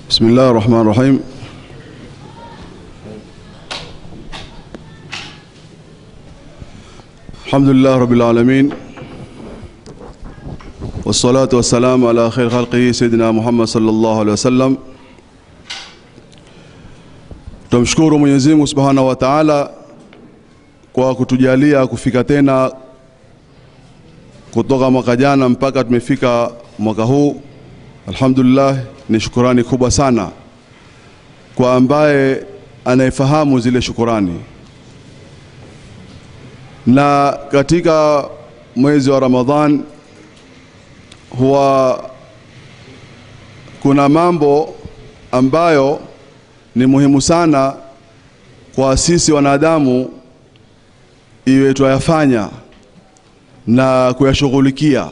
بسم الله الرحمن الرحيم. الحمد لله رب العالمين والصلاة والسلام على خير خلقه سيدنا محمد صلى الله عليه وسلم. Tumshukuru Mwenyezi Mungu Subhanahu wa Ta'ala kwa kutujalia kufika tena kutoka mwaka jana mpaka tumefika mwaka huu. Alhamdulillah, ni shukrani kubwa sana kwa ambaye anayefahamu zile shukrani. Na katika mwezi wa Ramadhan huwa kuna mambo ambayo ni muhimu sana kwa sisi wanadamu iwe tuyafanya na kuyashughulikia,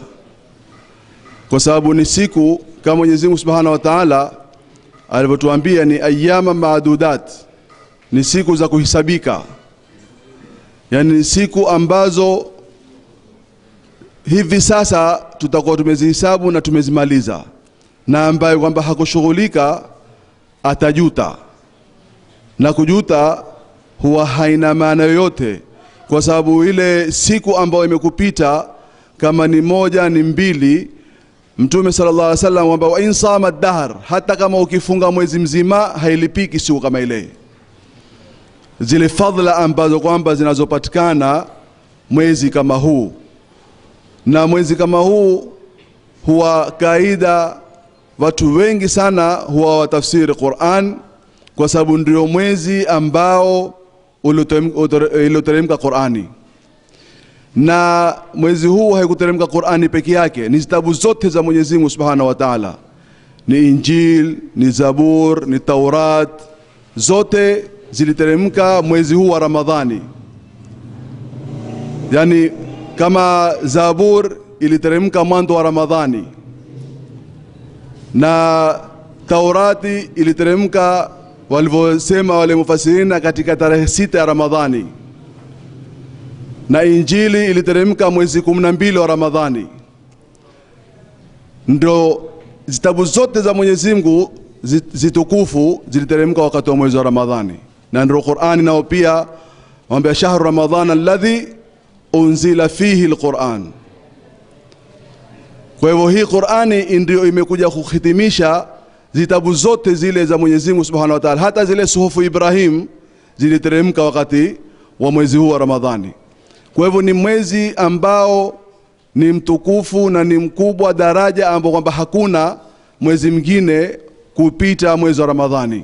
kwa sababu ni siku kama Mwenyezi Mungu Subhanahu wa Ta'ala alivyotuambia ni ayyama maadudat, ni siku za kuhisabika. Yani ni siku ambazo hivi sasa tutakuwa tumezihesabu na tumezimaliza, na ambaye kwamba hakushughulika atajuta, na kujuta huwa haina maana yoyote, kwa sababu ile siku ambayo imekupita kama ni moja ni mbili, Mtume sallallahu alaihi wasallam kwamba wa insama dahr, hata kama ukifunga mwezi mzima hailipiki siku kama ile. Zile fadhila ambazo kwamba zinazopatikana mwezi kama huu, na mwezi kama huu huwa kaida watu wengi sana huwa watafsiri Qur'an, kwa sababu ndio mwezi ambao ulioteremka Qur'ani. Na mwezi huu haikuteremka Qur'ani peke yake, ni zitabu zote za Mwenyezi Mungu Subhanahu wa Ta'ala, ni Injil, ni Zabur, ni Taurat, zote ziliteremka mwezi huu wa Ramadhani. Yani kama Zabur iliteremka mwanzo wa Ramadhani, na Taurati iliteremka walivyosema wale mufasirina katika tarehe 6 ya Ramadhani, na Injili iliteremka mwezi 12 wa Ramadhani. Ndo zitabu zote za Mwenyezi Mungu zitukufu ziliteremka wakati wa mwezi wa Ramadhani. Na ndio Qur'ani nao pia waambia shahru ramadhana alladhi unzila fihi alquran. Kwa hivyo hii Qur'ani ndio imekuja kuhitimisha zitabu zote zile za Mwenyezi Mungu Subhanahu wa Ta'ala. Hata zile suhufu Ibrahim ziliteremka wakati wa mwezi huu wa Ramadhani. Kwa hivyo ni mwezi ambao ni mtukufu na ni mkubwa daraja, ambao kwamba hakuna mwezi mwingine kupita mwezi wa Ramadhani.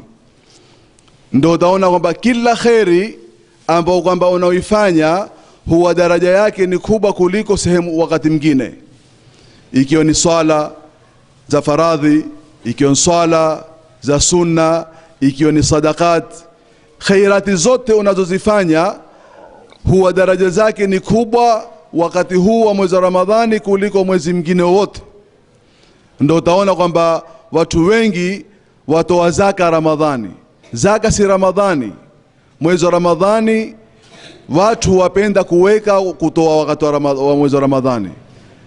Ndio utaona kwamba kila khairi ambao kwamba unaoifanya huwa daraja yake ni kubwa kuliko sehemu wakati mwingine, ikiwa ni swala za faradhi, ikiwa ni swala za sunna, ikiwa ni sadakat. Khairati zote unazozifanya huwa daraja zake ni kubwa wakati huu wa mwezi wa Ramadhani kuliko mwezi mwingine wote. Ndio utaona kwamba watu wengi watoa zaka Ramadhani. Zaka si Ramadhani. Mwezi wa Ramadhani watu wapenda kuweka kutoa wakati wa mwezi wa Ramadhani,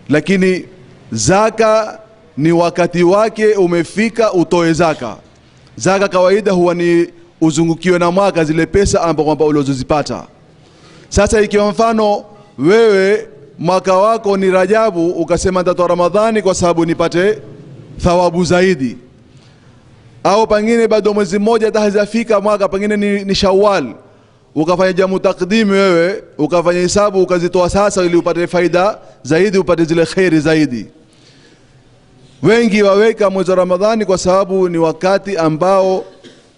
lakini zaka ni wakati wake umefika utoe zaka. Zaka kawaida huwa ni uzungukiwe na mwaka zile pesa ambazo kwamba ulizozipata. Sasa ikiwa mfano wewe mwaka wako ni Rajabu, ukasema nitatoa Ramadhani kwa sababu nipate thawabu zaidi, au pengine bado mwezi mmoja hajafika mwaka, pengine ni Shawwal, ukafanya jamu takdimi wewe, ukafanya hisabu ukazitoa sasa ili upate faida zaidi, upate zile khairi zaidi. Wengi waweka mwezi wa Ramadhani kwa sababu ni wakati ambao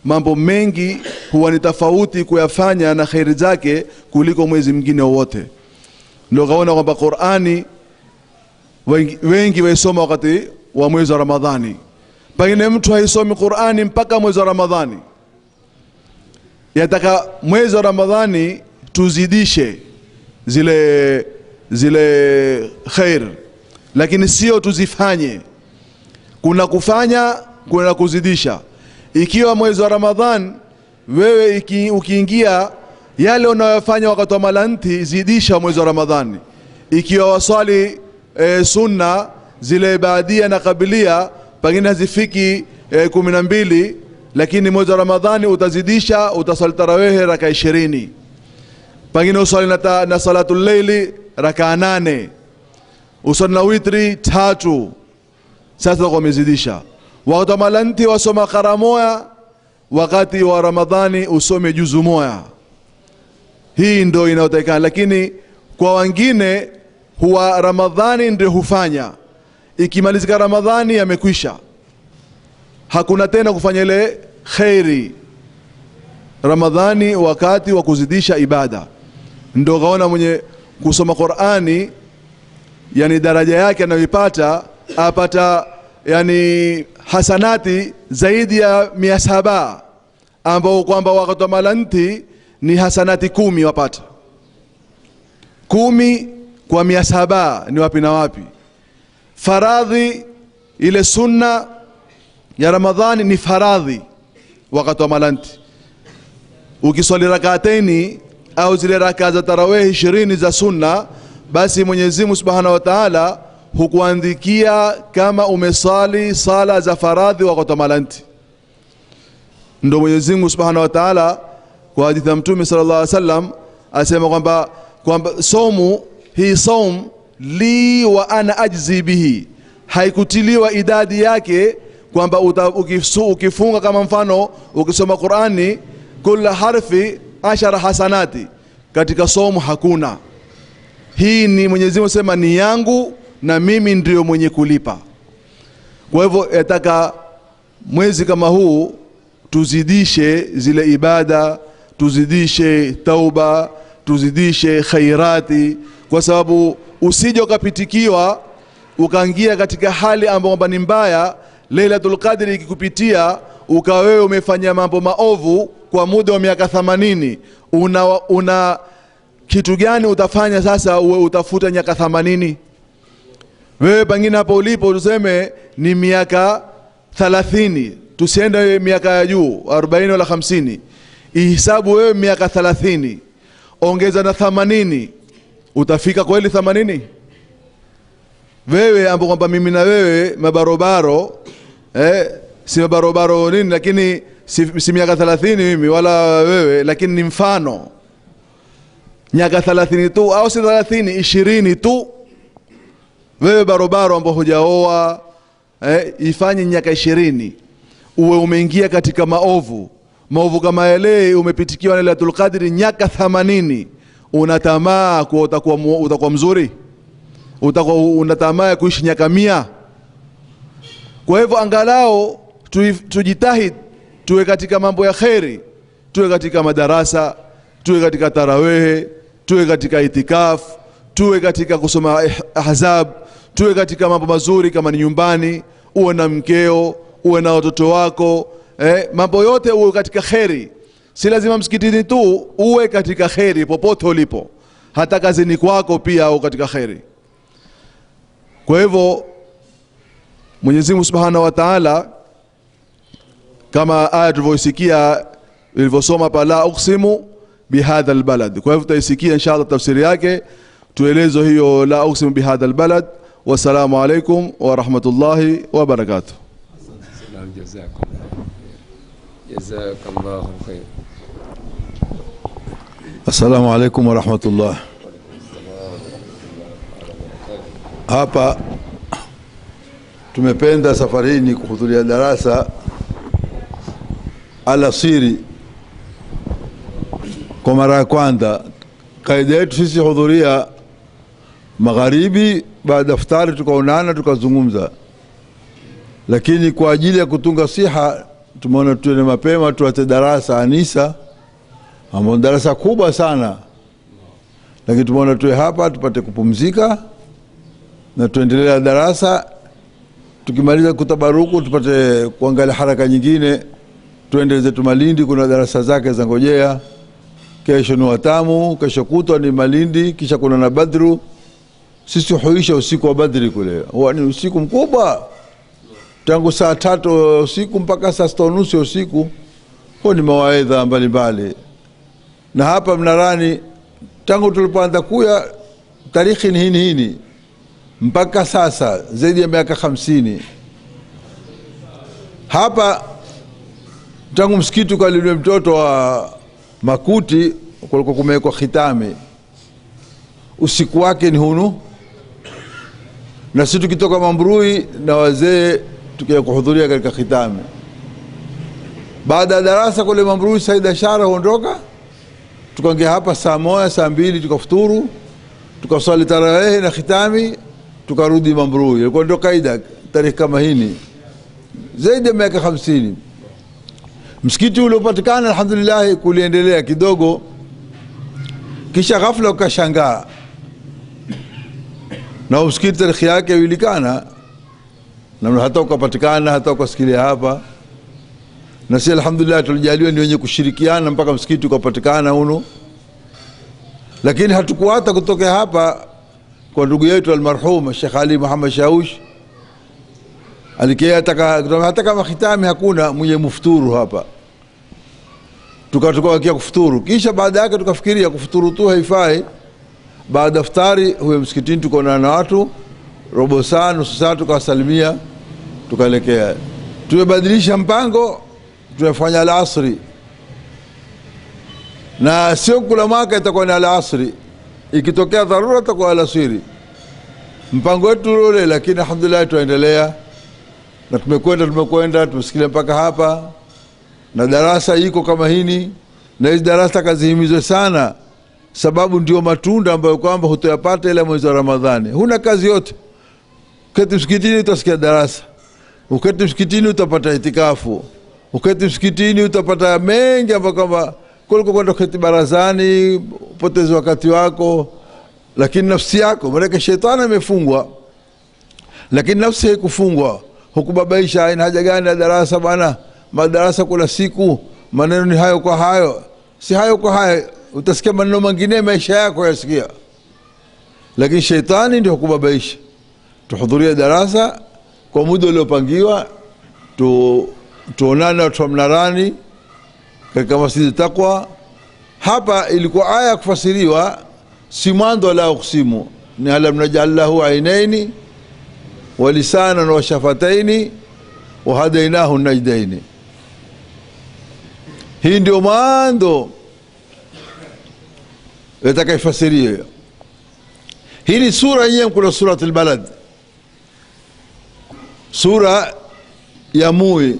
mambo mengi huwa ni tofauti kuyafanya na khairi zake kuliko mwezi mwingine wote. Ndio kaona kwamba Qur'ani wengi waisoma wakati wa mwezi wa Ramadhani. Pengine mtu haisomi Qur'ani mpaka mwezi wa Ramadhani. Yataka mwezi wa Ramadhani tuzidishe zile khair, lakini sio tuzifanye. Kuna kufanya, kuna kuzidisha. Ikiwa mwezi wa Ramadhan wewe ukiingia yale unayofanya wakati wa malanti, zidisha mwezi wa Ramadhani. Ikiwa waswali sunna zile baadia na kabilia pengine hazifiki 12, lakini mwezi wa Ramadhani utazidisha, utasali tarawih raka 20, pengine usali na salatul layli raka 8, usali na witri 3. Sasa kwa umezidisha. Wakati wa malanti wasoma qara moja, wakati wa Ramadhani usome juzu moja. Hii ndio inayotakikana, lakini kwa wengine huwa Ramadhani ndio hufanya, ikimalizika Ramadhani yamekwisha, hakuna tena kufanya ile khairi. Ramadhani wakati wa kuzidisha ibada. Ndio kaona mwenye kusoma Qur'ani, yani daraja yake anayoipata, apata yani hasanati zaidi ya 700, ambao kwamba wakati wa malanti ni hasanati 10 wapata. 10 kwa 700 ni wapi na wapi? Faradhi ile sunna ya Ramadhani ni faradhi wakati wa malanti. Ukiswali rak'ataini au zile raka za tarawih 20 za sunna, basi Mwenyezi Mungu Subhanahu wa Ta'ala hukuandikia kama umesali sala za faradhi wakati wa malanti. Ndio Mwenyezi Mungu Subhanahu wa Ta'ala kwa hadithi ya Mtume sallallahu alaihi wasallam asema kwamba somu hii saum li wa ana ajzi bihi, haikutiliwa idadi yake kwamba ukifunga kama mfano ukisoma Qur'ani kila harfi 10 hasanati, katika somu hakuna. Hii ni Mwenyezi Mungu sema ni yangu na mimi ndio mwenye kulipa. Kwa hivyo yataka mwezi kama huu tuzidishe zile ibada, tuzidishe tauba, tuzidishe khairati, kwa sababu usije ukapitikiwa ukaingia katika hali ambayo ni mbaya. Lailatul Qadri ikikupitia ukawa wewe umefanya mambo maovu kwa muda wa miaka 80, una kitu gani utafanya sasa uwe utafuta miaka 80? Wewe pengine hapo ulipo tuseme ni miaka 30, tusiende miaka ya juu 40 wala 50. Ihesabu wewe miaka 30 ongeza na 80, utafika kweli 80? Wewe ambapo kwamba mimi na wewe mabarobaro, si mabarobaro nini, lakini si miaka 30 mimi wala wewe, lakini ni mfano miaka 30 tu, au si 30, 20 tu. Wewe barobaro ambao hujaoa, ifanye miaka 20 uwe umeingia katika maovu kama yale, umepitikiwa na Lailatul Qadri miaka 80, unatamaa kwa utakuwa mzuri, unatamaa kuishi miaka 100. Kwa hivyo angalau tujitahid tuwe katika mambo ya khairi, tuwe katika madarasa, tuwe katika tarawih, tuwe katika itikaf, tuwe katika kusoma ahzab, tuwe katika mambo mazuri. Kama ni nyumbani, uwe na mkeo, uwe na watoto wako, mambo yote uwe katika khairi. Si lazima msikitini tu, uwe katika khairi popote ulipo, hata kazini kwako pia uwe katika khairi. Kwa hivyo Mwenyezi Mungu Subhanahu wa Ta'ala, kama aya tulivyosikia ilivyosoma pala uqsimu bihadha albalad. Kwa hivyo tutaisikia inshallah tafsiri yake, tuelezo hiyo la uqsimu bihadha albalad. Wassalamu alaykum wa rahmatullahi wa barakatuh. Jazakallahu khair. Assalamu alaykum wa rahmatullah. Hapa tumependa safari hii kuhudhuria darasa alasiri kwa mara ya kwanza. Kaida yetu sisi hudhuria magharibi, baada ya iftari tukaonana tukazungumza, lakini kwa ajili ya kutunga siha tumeona tuende mapema tuate darasa Anisa, ambao darasa kubwa sana, lakini tumeona tuwe hapa tupate kupumzika na tuendelea darasa. Tukimaliza kutabaruku tupate kuangalia haraka nyingine, tuende zetu Malindi, kuna darasa zake za ngojea. Kesho ni Watamu, kesho kutwa ni Malindi, kisha kuna na Badru. Sisi huisha usiku wa Badri kule, huwa ni usiku mkubwa, tangu saa 3 usiku mpaka saa 6:30 usiku. Huo ni mawaidha mbalimbali. Na hapa Mnarani tangu tulipoanza kuya tarikhi ni hini mpaka sasa zaidi ya miaka 50. Hapa tangu msikiti ukaliliwe mtoto wa Makuti kulikuwa kumewekwa khitami, usiku wake ni hunu, na sisi tukitoka Mambrui na wazee tukija kuhudhuria katika khitami. Baada ya darasa kule Mambrui Said Ashara huondoka, tukaingia hapa saa 1 saa 2 tukafuturu, tukaswali tarawih na khitami, tukarudi Mambrui. Ilikuwa ndio kaida tarehe kama hii zaidi ya miaka 50. Msikiti uliopatikana alhamdulillah kuliendelea kidogo, kisha ghafla ukashangaa na msikiti tarehe yake ilikana na hata ukapatikana hata ukasikilia hapa, na sisi alhamdulillah tulijaliwa ni wenye kushirikiana mpaka msikiti ukapatikana huno. Lakini hatukuata kutoka hapa kwa ndugu yetu almarhum Sheikh Ali Muhammad Shaush, alikia hata kama khitami hakuna mwenye mufuturu hapa, tukatoka kufuturu. Kisha baada yake tukafikiria kufuturu tu haifai, baada iftari huyo msikitini tukaona na watu robo saa nusu saa, tukawasalimia tukaelekea. Tumebadilisha mpango, tumefanya al-asri, na sio kula mwaka itakuwa ni al-asri, ikitokea dharura itakuwa al-asiri. Mpango wetu ule, lakini alhamdulillah tuendelea na tumekwenda tumesikia mpaka hapa, na darasa iko kama hini. Na hizi darasa kazihimizwe sana, sababu ndio matunda ambayo kwamba hutayapata ile mwezi wa Ramadhani. Huna kazi yote, uketi msikitini utasikia darasa, uketi msikitini utapata itikafu, uketi msikitini utapata mengi ambayo kwamba kuliko kwenda kuketi barazani upoteze wakati wako. Lakini nafsi yako, maana shetani amefungwa, lakini nafsi haikufungwa. Hukubabaisha haina haja gani ya darasa bwana, madarasa kula siku maneno ni hayo kwa hayo, si hayo kwa hayo, utasikia maneno mengine maisha yako yasikia. Lakini shetani ndio hukubabaisha. Tuhudhuria darasa kwa muda uliopangiwa, tuonane watu wa Mnarani katika Masjid Taqwa. Hapa ilikuwa aya kufasiriwa, si mwanzo la uksimu, ni alam naj'al lahu ainaini wa lisanan wa shafataini wa hadainahu najdaini. Hii ndio mwanzo yatakayofasiria. Hii ni sura yenyewe, kuna surat al-Balad, sura ya Mui,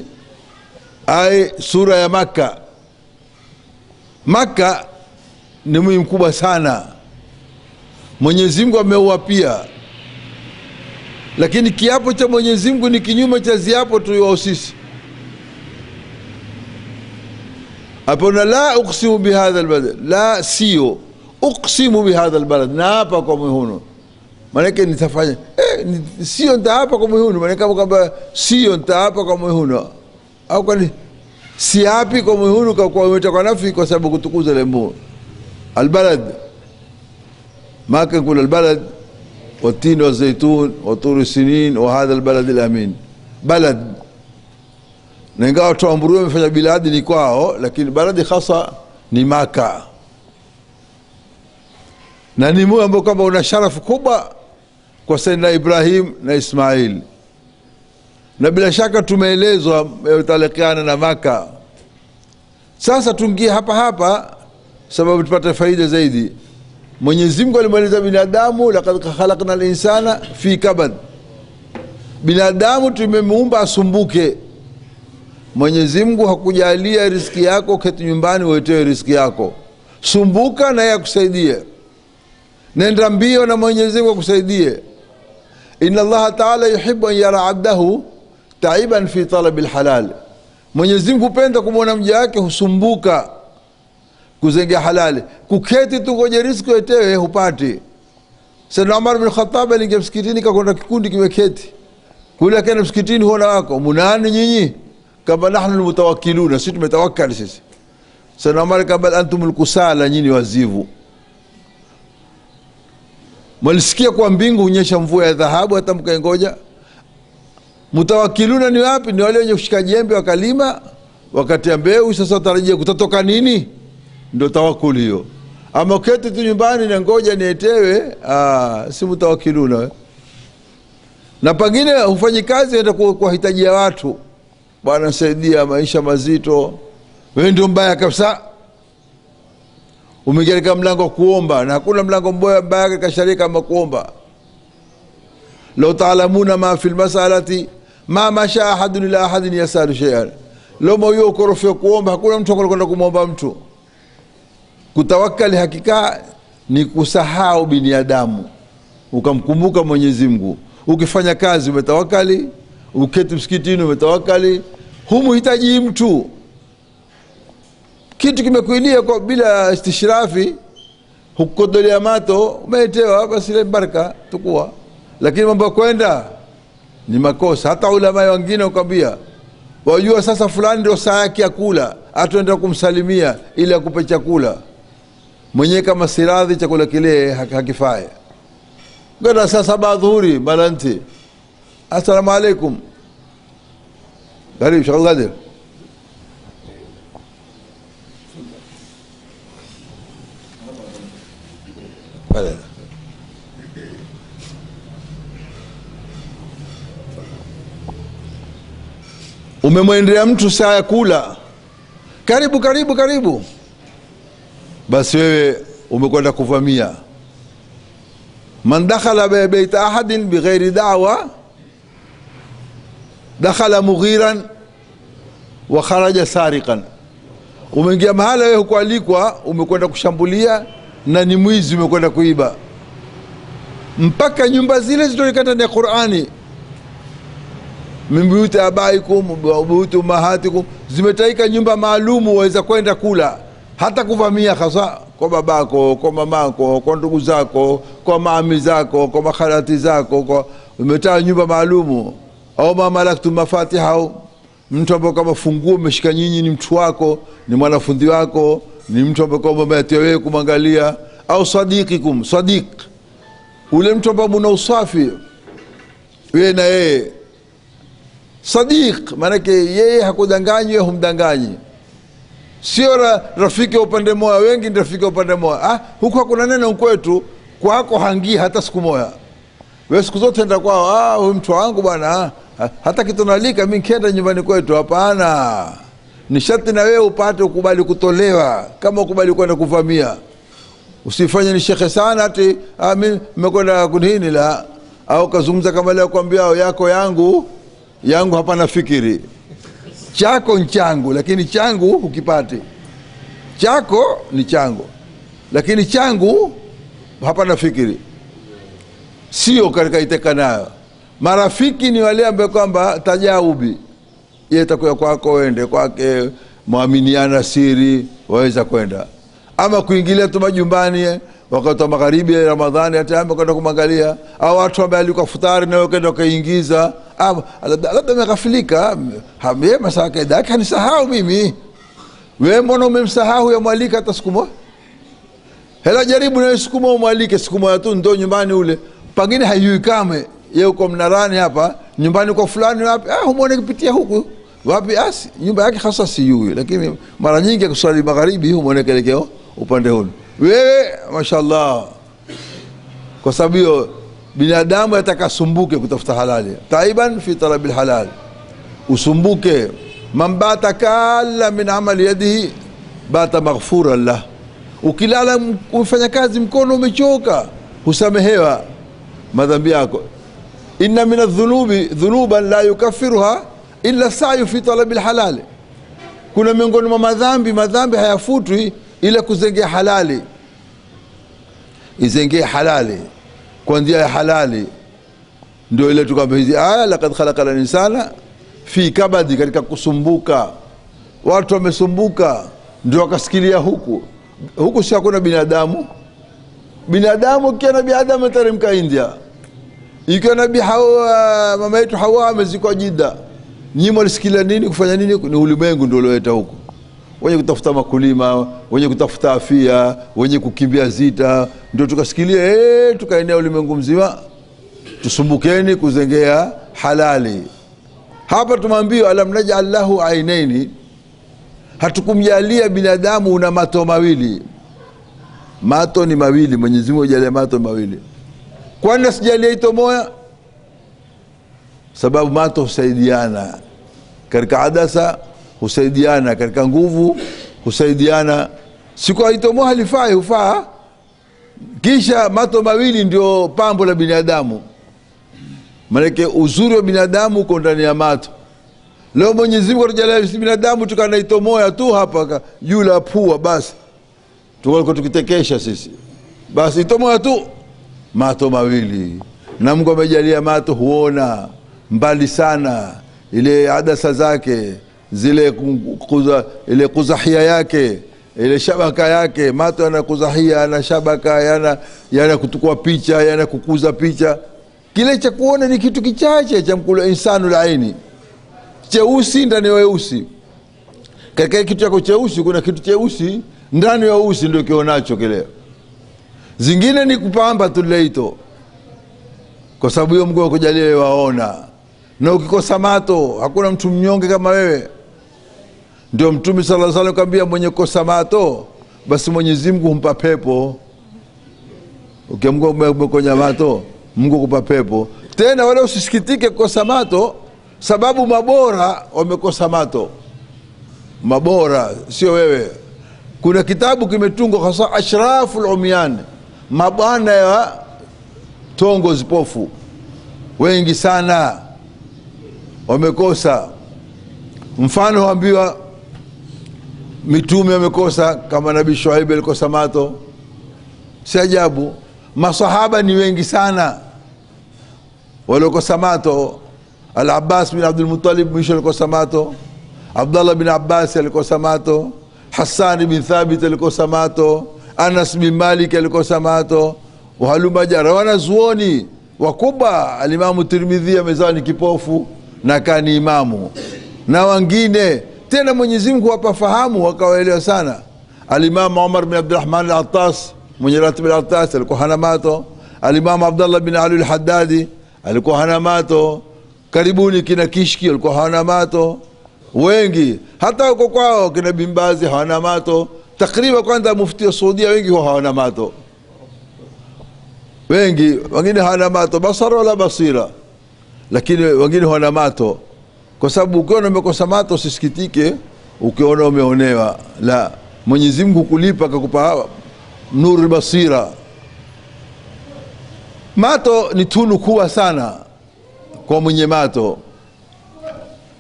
ai sura ya Makka. Makka ni mji mkubwa sana, Mwenyezi Mungu ameuapia, lakini kiapo cha Mwenyezi Mungu ni kinyume cha ziapo tuliwao sisi. Apona la uqsimu bihadha albalad, la sio uqsimu bihadha albalad, na hapa kwa mhuno, maana nitafanya sio nitaapa kwa mhuno, maana kama sio nitaapa kwa mhuno, au kwani si hapi kwa mhuno kwa umetoka nafi kwa sababu kutukuza lembo albalad. Maka kuna albalad والتين والزيتون وطور السنين وهذا البلد الأمين. بلد نingawa tuambiwa mfanya biladi ni kwao, lakini baladi khasa ni Maka, na ni mji ambao kama una sharafu kubwa kwa Sayyidina Ibrahim na Ismail, na bila shaka tumeelezwa yatalakiana na Maka. Sasa tuingie hapa sababu tupate faida zaidi. Mwenyezi Mungu alimweleza binadamu, laqad khalaqna al-insana fi kabad, binadamu tumemuumba asumbuke. Mwenyezi Mungu hakujalia riziki yako keti nyumbani uetewe riziki yako, sumbuka na yeye akusaidie, nenda mbio na Mwenyezi Mungu akusaidie. Inna Allah ta'ala yuhibbu an yara 'abdahu ta'iban fi talab al-halal. Mwenyezi Mungu hupenda kumwona mja wake husumbuka kuzenga halali, kuketi tu ngoje riziki uetewe hupati. Sayyidina Umar bin Khattab aliingia msikitini, kakwenda kikundi kimeketi kule, akaenda msikitini, huona wako munani nyinyi, kama nahnu almutawakkiluna, sisi tumetawakkal sisi. Sayyidina Umar kabal antumul kusala, nyinyi wazivu. Mlisikia kwa mbingu unyesha mvua ya dhahabu hata mkaengoja? Mutawakkiluna ni wapi? Ni wale wenye kushika jembe wakalima wakati ya mbeu, sasa tarajia kutatoka nini? Ndio tawakkul hiyo. Ama keti tu nyumbani na ngoja nietewe, si mutawakkiluna. Na pengine hufanyi kazi hata kwa hitaji ya watu, bwana saidia, maisha mazito, wewe ndio mbaya kabisa. Umeingia katika mlango wa kuomba, na hakuna mlango mbaya katika sharia kama kuomba. Law ta'lamuna ma fil mas'alati ma masha ahadun ila ahadin yasalu shay'an. Law moyo ukorofia kuomba, hakuna mtu anakwenda kumwomba mtu. Kutawakkali hakika ni kusahau binadamu, ukamkumbuka Mwenyezi Mungu. Ukifanya kazi umetawakali, uketi msikitini umetawakali, humuhitaji mtu. Kitu kimekuilia kwa bila istishrafi, hukodolea mato, umetewa basi ile baraka tukua. Lakini mambo kwenda ni makosa. Hata ulama wengine ukambia, wajua sasa fulani ndio saa yake ya kula, atuenda kumsalimia ili akupe chakula. Mwenye kama siradhi chakula kile hakifai. Ngada sasa badhuri balanti, assalamu alaikum, karibu Sheikh Qadir. Bale umemwendea mtu saa ya kula, karibu karibu karibu, basi wewe umekwenda kuvamia. Man dakhala bayta ahadin bighairi da'wa dakhala mughiran wa kharaja sariqan. Umeingia mahala wewe hukualikwa, umekwenda kushambulia, na ni mwizi, umekwenda kuiba. Mpaka nyumba zile zitolikana na Qur'ani, min buyuti abaikum wa buyuti ummahatikum, zimetaika nyumba maalumu waweza kwenda kula, hata kuvamia hasa kwa babako, kwa mamako, kwa ndugu zako, kwa maami zako, kwa makhalati zako, kwa umetaa nyumba maalumu. Au mamalaktu mafatiha, mtu ambaye kama funguo umeshika nyinyi, ni mtu wako, ni mwanafunzi wako, ni mtu ambaye kama umeatia wewe kumwangalia. Au sadiqikum, sadiq, ule mtu ambaye una usafi wewe na yeye. Sadiq maana yake yeye hakudanganyi, wewe humdanganyi. Sio rafiki wa upande moja, wengi ni rafiki wa upande moja. Huko hakuna neno kwetu, kwako hangii hata siku moja. Wewe siku zote enda kwao, huyu mtu wangu bwana, hata kitonalika mimi kienda nyumbani kwetu, hapana. Ni sharti na wewe upate ukubali kutolewa, kama ukubali kwenda kuvamia. Usifanye ni shekhe sana ati mimi nimekwenda kunini la, au kazungumza kama leo kwambia yako yangu hapana fikiri. Chako ni changu, lakini changu ukipate. Chako ni changu, lakini changu hapana fikiri. Sio katika iteka nayo. Marafiki ni wale ambao kwamba tajaubi, yeye atakuwa kwako, wende kwake, muaminiana siri, waweza kwenda. Ama kuingilia tu majumbani wakati wa magharibi ya Ramadhani, hata kwenda kumwangalia, au watu ambao alikuwa futari na wewe kwenda kaingiza, labda amekafilika, hamye masaka yake hanisahau mimi. Wewe mbona umemsahau ya mwalika hata siku moja? Hela jaribu na siku moja mwalike, siku moja tu ndio nyumbani ule. Pengine hayui kama yeye uko Mnarani hapa, nyumbani kwa fulani wapi, humwone kupitia huku wapi, nyumba yake hasa siyui, lakini mara nyingi kusali magharibi humwone kelekeo upande huu. Wewe mashallah, kwa sababu hiyo binadamu atakasumbuke kutafuta halali, taiban fi talabil halal, usumbuke. Man bata kala min amali yadihi bata maghfura lah. Ukilala ufanya kazi mkono umechoka, husamehewa madhambi yako. Inna min adh-dhunubi dhunuban la yukaffiruha illa sa'yu fi talabil halal. Kuna miongoni mwa madhambi hayafutwi ila kuzengea halali. Izengea halali kwa njia ya halali, ndio ile tukamba hizi aya, laqad khalaqal insana fi kabadi, katika kusumbuka. Watu wamesumbuka ndio wakasikilia huku si hakuna binadamu kia nabii Adam ateremka India, ikiwa nabii Hawa, mama yetu Hawa amezikwa Jida. Nyinyi mlisikilia nini, kufanya nini? Ni ulimwengu ndio ulioleta huko, wenye kutafuta makulima, wenye kutafuta afya, wenye kukimbia zita, ndio tukasikilia tukaenea ulimwengu mzima. Tusumbukeni kuzengea halali. Hapa tumwambia alam naj'al lahu ainaini, hatukumjalia binadamu una mato mawili. Mato ni mawili, Mwenyezi Mungu ajalia mato mawili. Kwani sijalia ito moja? Sababu mato husaidiana. katika adasa husaidiana, katika nguvu husaidiana. Siku haitomoa halifai hufaa. Kisha mato mawili ndio pambo la binadamu, maana uzuri wa binadamu uko ndani ya mato. Leo Mwenyezi Mungu atujalia binadamu tukanaitomoa tu hapa juu la pua, basi tuko tukitekesha sisi, basi itomoa tu mato mawili. Na Mungu amejalia mato huona mbali sana, ile adasa zake zile ile kuzahia yake, ile shabaka yake. Mato yana kuzahia na shabaka, yana kutukua picha, yana kukuza picha. Kile cha kuona ni kitu kichache cha mkulu insanu la aini, cheusi ndani ya weusi. Katika kitu chako cheusi kuna kitu cheusi ndani ya weusi, ndio kionacho kile. Zingine ni kupamba tu leito, kwa sababu hiyo Mungu akujalia wewe waona. Na ukikosa mato hakuna mtu mnyonge kama wewe. Ndio Mtume sallallahu alaihi wasallam kaambia, mwenye kosa mato basi Mwenyezi Mungu humpa pepo. Ukiamka umekonya mato, Mungu kupa pepo. Tena wala usisikitike kukosa mato, sababu mabora wamekosa mato. Mabora sio wewe. Kuna kitabu kimetungwa hasa Ashraful Umyan, mabwana ya tongo zipofu wengi sana wamekosa. Mfano waambiwa mitume wamekosa, kama Nabii Shuaib alikosa mato. Si ajabu, masahaba ni wengi sana waliokosa mato. Al-Abbas bin Abdul Muttalib mwisho alikosa mato, Abdullah bin Abbas alikosa mato, Hassan bin Thabit alikosa mato, Anas bin Malik alikosa mato, wahaluma jara. Wanazuoni wakubwa, Alimamu Tirmidhi amezaa ni kipofu na kani imamu, na wengine tena Mwenyezi Mungu wapa fahamu wakawaelewa sana. Alimamu Umar bin Abdurrahman al-Attas, mwenye Ratib al-Attas, alikuwa hana mato. Alimamu Abdullah bin Ali al-Haddadi alikuwa hana mato. Karibuni kina Kishki alikuwa hana mato. Wengi hata huko kwao kina Bimbazi hawana mato. Takriban kwanza mufti wa Saudia wengi hawana mato, wengi. Wengine hawana mato basara wala basira, lakini wengine hawana mato. Kwa sababu ukiona umekosa mato usisikitike, ukiona umeonewa. La, Mwenyezi Mungu kulipa akakupa nuru basira. Mato ni tunu kubwa sana kwa mwenye mato.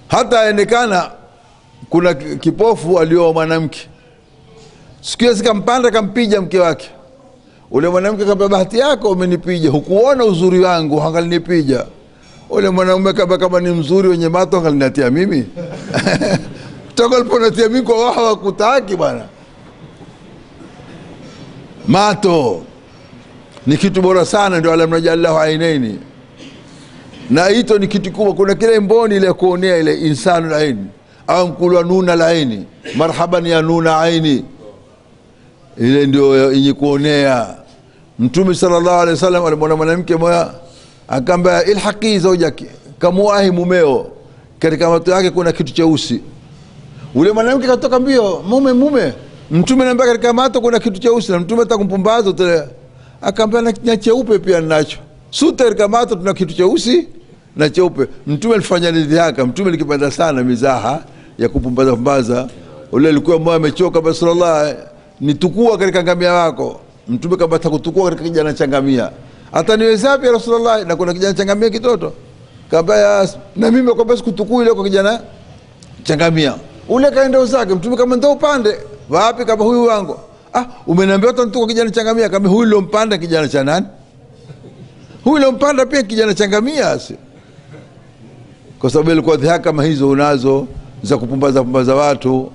Hata aendekana kuna kipofu alioa mwanamke, siku hiyo zikampanda kampija mke wake. Ule mwanamke akamwambia, bahati yako umenipija, hukuona uzuri wangu angalinipija. Ule mwanamume kama ni mzuri wenye mato angalinatia mimi. Kutoka aliponatia mimi kwa wao hawakutaki bwana. Mato ni kitu bora sana, ndio alamnajallahu ainaini. Na hito ni kitu kubwa. Kuna kile mboni ile kuonea ile insanu aini, au mkulwa nuna laini, marhaban ya nuna aini, ile ndio yenye kuonea. Mtume sallallahu alaihi wasallam alimwona mwanamke mmoja akamba, ilhaqi zawjaki, kamuahi mumeo, katika mato yake kuna kitu cheusi. Ule mwanamke katoka mbio, mume. Mtume anambia katika mato kuna kitu cheusi, na Mtume atakumpumbaza tele. Akamba na cheupe pia ninacho. Sote katika mato tuna kitu cheusi na cheupe. Mtume alifanya lidhihaka. Mtume alikipenda sana mizaha ya kupumbaza. Ule alikuwa mmoja amechoka, basi sallallahu nitukua katika ngamia wako. Mtume kama takutukua katika kijana cha ngamia. Hata niweza wapi ya Rasulullah, na kuna kijana cha ngamia kitoto. Kamba na mimi kwa basi kutukua ile kwa kijana cha ngamia. Ule kaenda uzake. Mtume kama ndio upande wapi, kama huyu wangu. Umeniambia utantukua kijana cha ngamia, kama huyu ndio mpanda kijana cha nani? Huyu ndio mpanda pia kijana cha ngamia. Kwa sababu ilikuwa dhihaka kama hizo unazo za kupumbaza watu,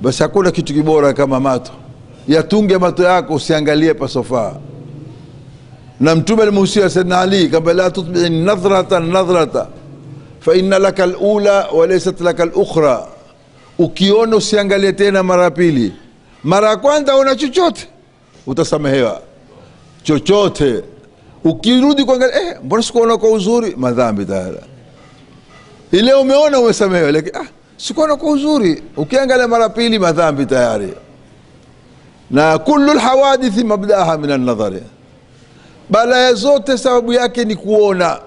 basi hakuna kitu kibora kama mato. Yatunge mato yako, usiangalie pasofaa. Na Mtume alimuhusia Sayyidina Ali kama, la tutbi nadhrata fa inna laka al-ula wa laysat laka al-ukhra. Ukiona usiangalie tena mara pili. Mara kwanza una chochote utasamehewa chochote. Ukirudi kuangalia, mbona sikuona kwa uzuri, madhambi tayari. Ile umeona umesamehewa, lakini sikuona kwa uzuri, ukiangalia mara pili madhambi tayari. Na kullu alhawadithi mabdaaha min an-nadhari, balaa zote sababu yake ni kuona.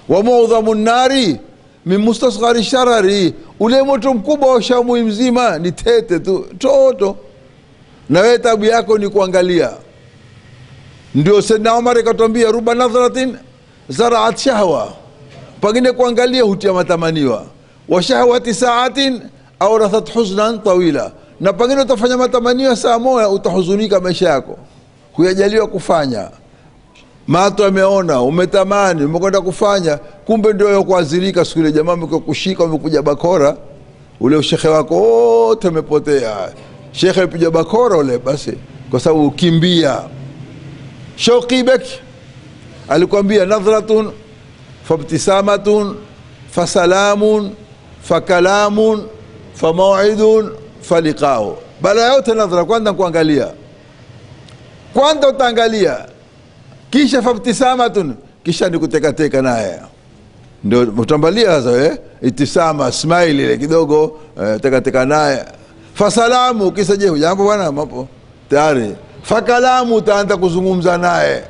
wa mu'dhamu nari min mustasghari sharari, ule moto mkubwa wa Shamu mzima ni tete tu toto, na wewe tabu yako ni kuangalia. Ndio Sayyidina Umar akatwambia ruba nadhratin zara'at shahwa, pengine kuangalia hutia matamaniwa, wa shahwati sa'atin awrathat huznan tawila, na pengine utafanya matamanio saa moja utahuzunika maisha yako, kuyajaliwa kufanya. Mato ameona, umetamani, umekwenda kufanya, kumbe ndio yokuazirika siku ile jamaa mkukushika, umekuja bakora, ule shekhe wako wote umepotea. Shekhe alipiga bakora ule basi kwa sababu ukimbia. Shauqi Beki alikwambia nadhratun fabtisamatun fasalamun fakalamun famaw'idun faliqao. Bala yote nadhra, kwanza kuangalia, kwanza utaangalia, kisha fabtisamatun, kisha ni kutekateka naye, ndio utambalia sasa itisama smile ile kidogo, tekateka naye. Fasalamu, kisha je jambo bwana mambo tayari. Fakalamu, utaanza kuzungumza naye.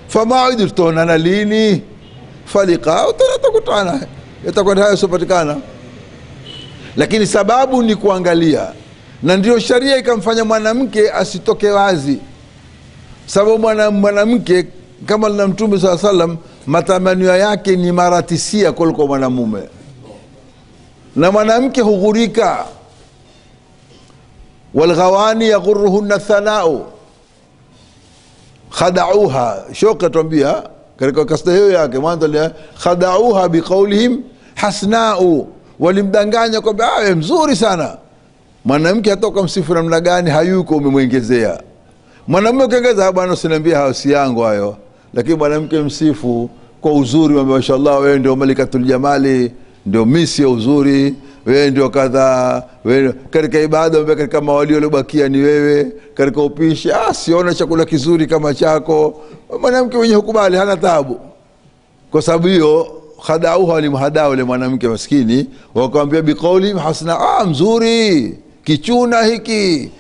Famaw'idu, tutaonana lini? Faliqao, tutakutana, itakwenda hayo sopatikana. Lakini sababu ni kuangalia, na ndio sharia ikamfanya mwanamke asitoke wazi. Sababu mwanamke kama na Mtume sallallahu alaihi wasallam matamanio yake ni mara 9 kuliko mwanamume, na mwanamke hughurika. Walghawani yaghurruhunna thanau khada'uha, shoka tuambia katika kasta hiyo yake mwanzo ile khada'uha biqaulihim hasna'u, walimdanganya kwamba awe mzuri sana. Mwanamke hatoka msifu namna gani hayuko, umemwongezea. Mwanamume ukiongeza bwana usiniambie hausi yangu hayo, lakini mwanamke msifu kwa uzuri, wa mashallah wewe ndio malikatul jamali, ndio misi ya uzuri, wewe ndio kadha, wewe katika ibada, wewe katika mawali waliobakia ni wewe, katika upishi siona chakula kizuri kama chako. Mwanamke mwenye hukubali hana taabu. Kwa sababu hiyo khadauha, walimhadaa ule mwanamke maskini, wakamwambia biqauli hasna, mzuri kichuna hiki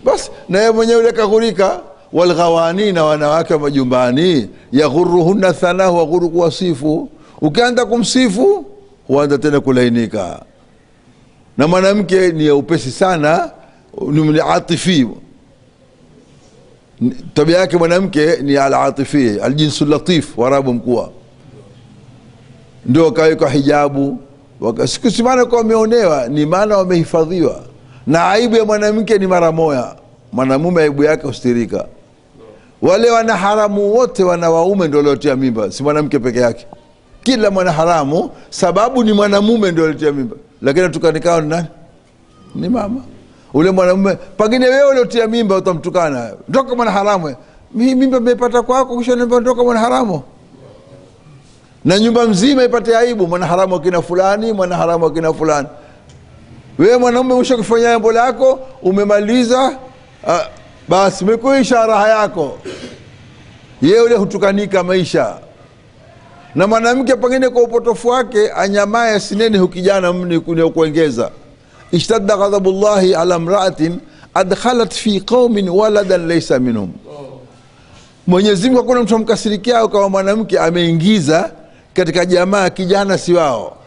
bas, na yeye mwenyewe ule kaghurika. Walghawani, na wanawake wa majumbani, yaghurruhunna thanahu, waghuru kuwasifu. Ukianza kumsifu huanza tena kulainika. Na mwanamke ni upesi sana, ni atifi. Tabia yake mwanamke ni al-atifi, al-jinsu latif, warabu mkua. Ndio kaweka hijabu, sikusimana kwa wameonewa, ni maana wamehifadhiwa. Na aibu ya mwanamke ni mara moja, mwanamume aibu yake ustirika. Wale wana haramu wote wana waume ndio waliotia mimba, si mwanamke peke yake. Kila mwana haramu sababu ni mwanamume ndio aliotia mimba, lakini tukanikao ni nani? Ni mama. Ule mwanamume pengine wewe uliotia mimba utamtukana, ndoka mwana haramu, mimba nimepata kwako, kisha ndoka mwana haramu. Na nyumba mzima ipate aibu, mwana haramu akina fulani, mwana haramu akina fulani. Wewe mwanamume ushakufanya jambo lako, umemaliza, basi umekuisha raha yako. Yeye ule hutukanika maisha. Na mwanamke pengine kwa upotofu wake anyamaye sineni hukijana mni kuongeza. Ishtadda ghadabullahi ala mra'atin adkhalat fi qaumin waladan laysa minhum. Mwenyezi Mungu hakuna mtu mkasirikia kama mwanamke ameingiza katika jamaa kijana si wao.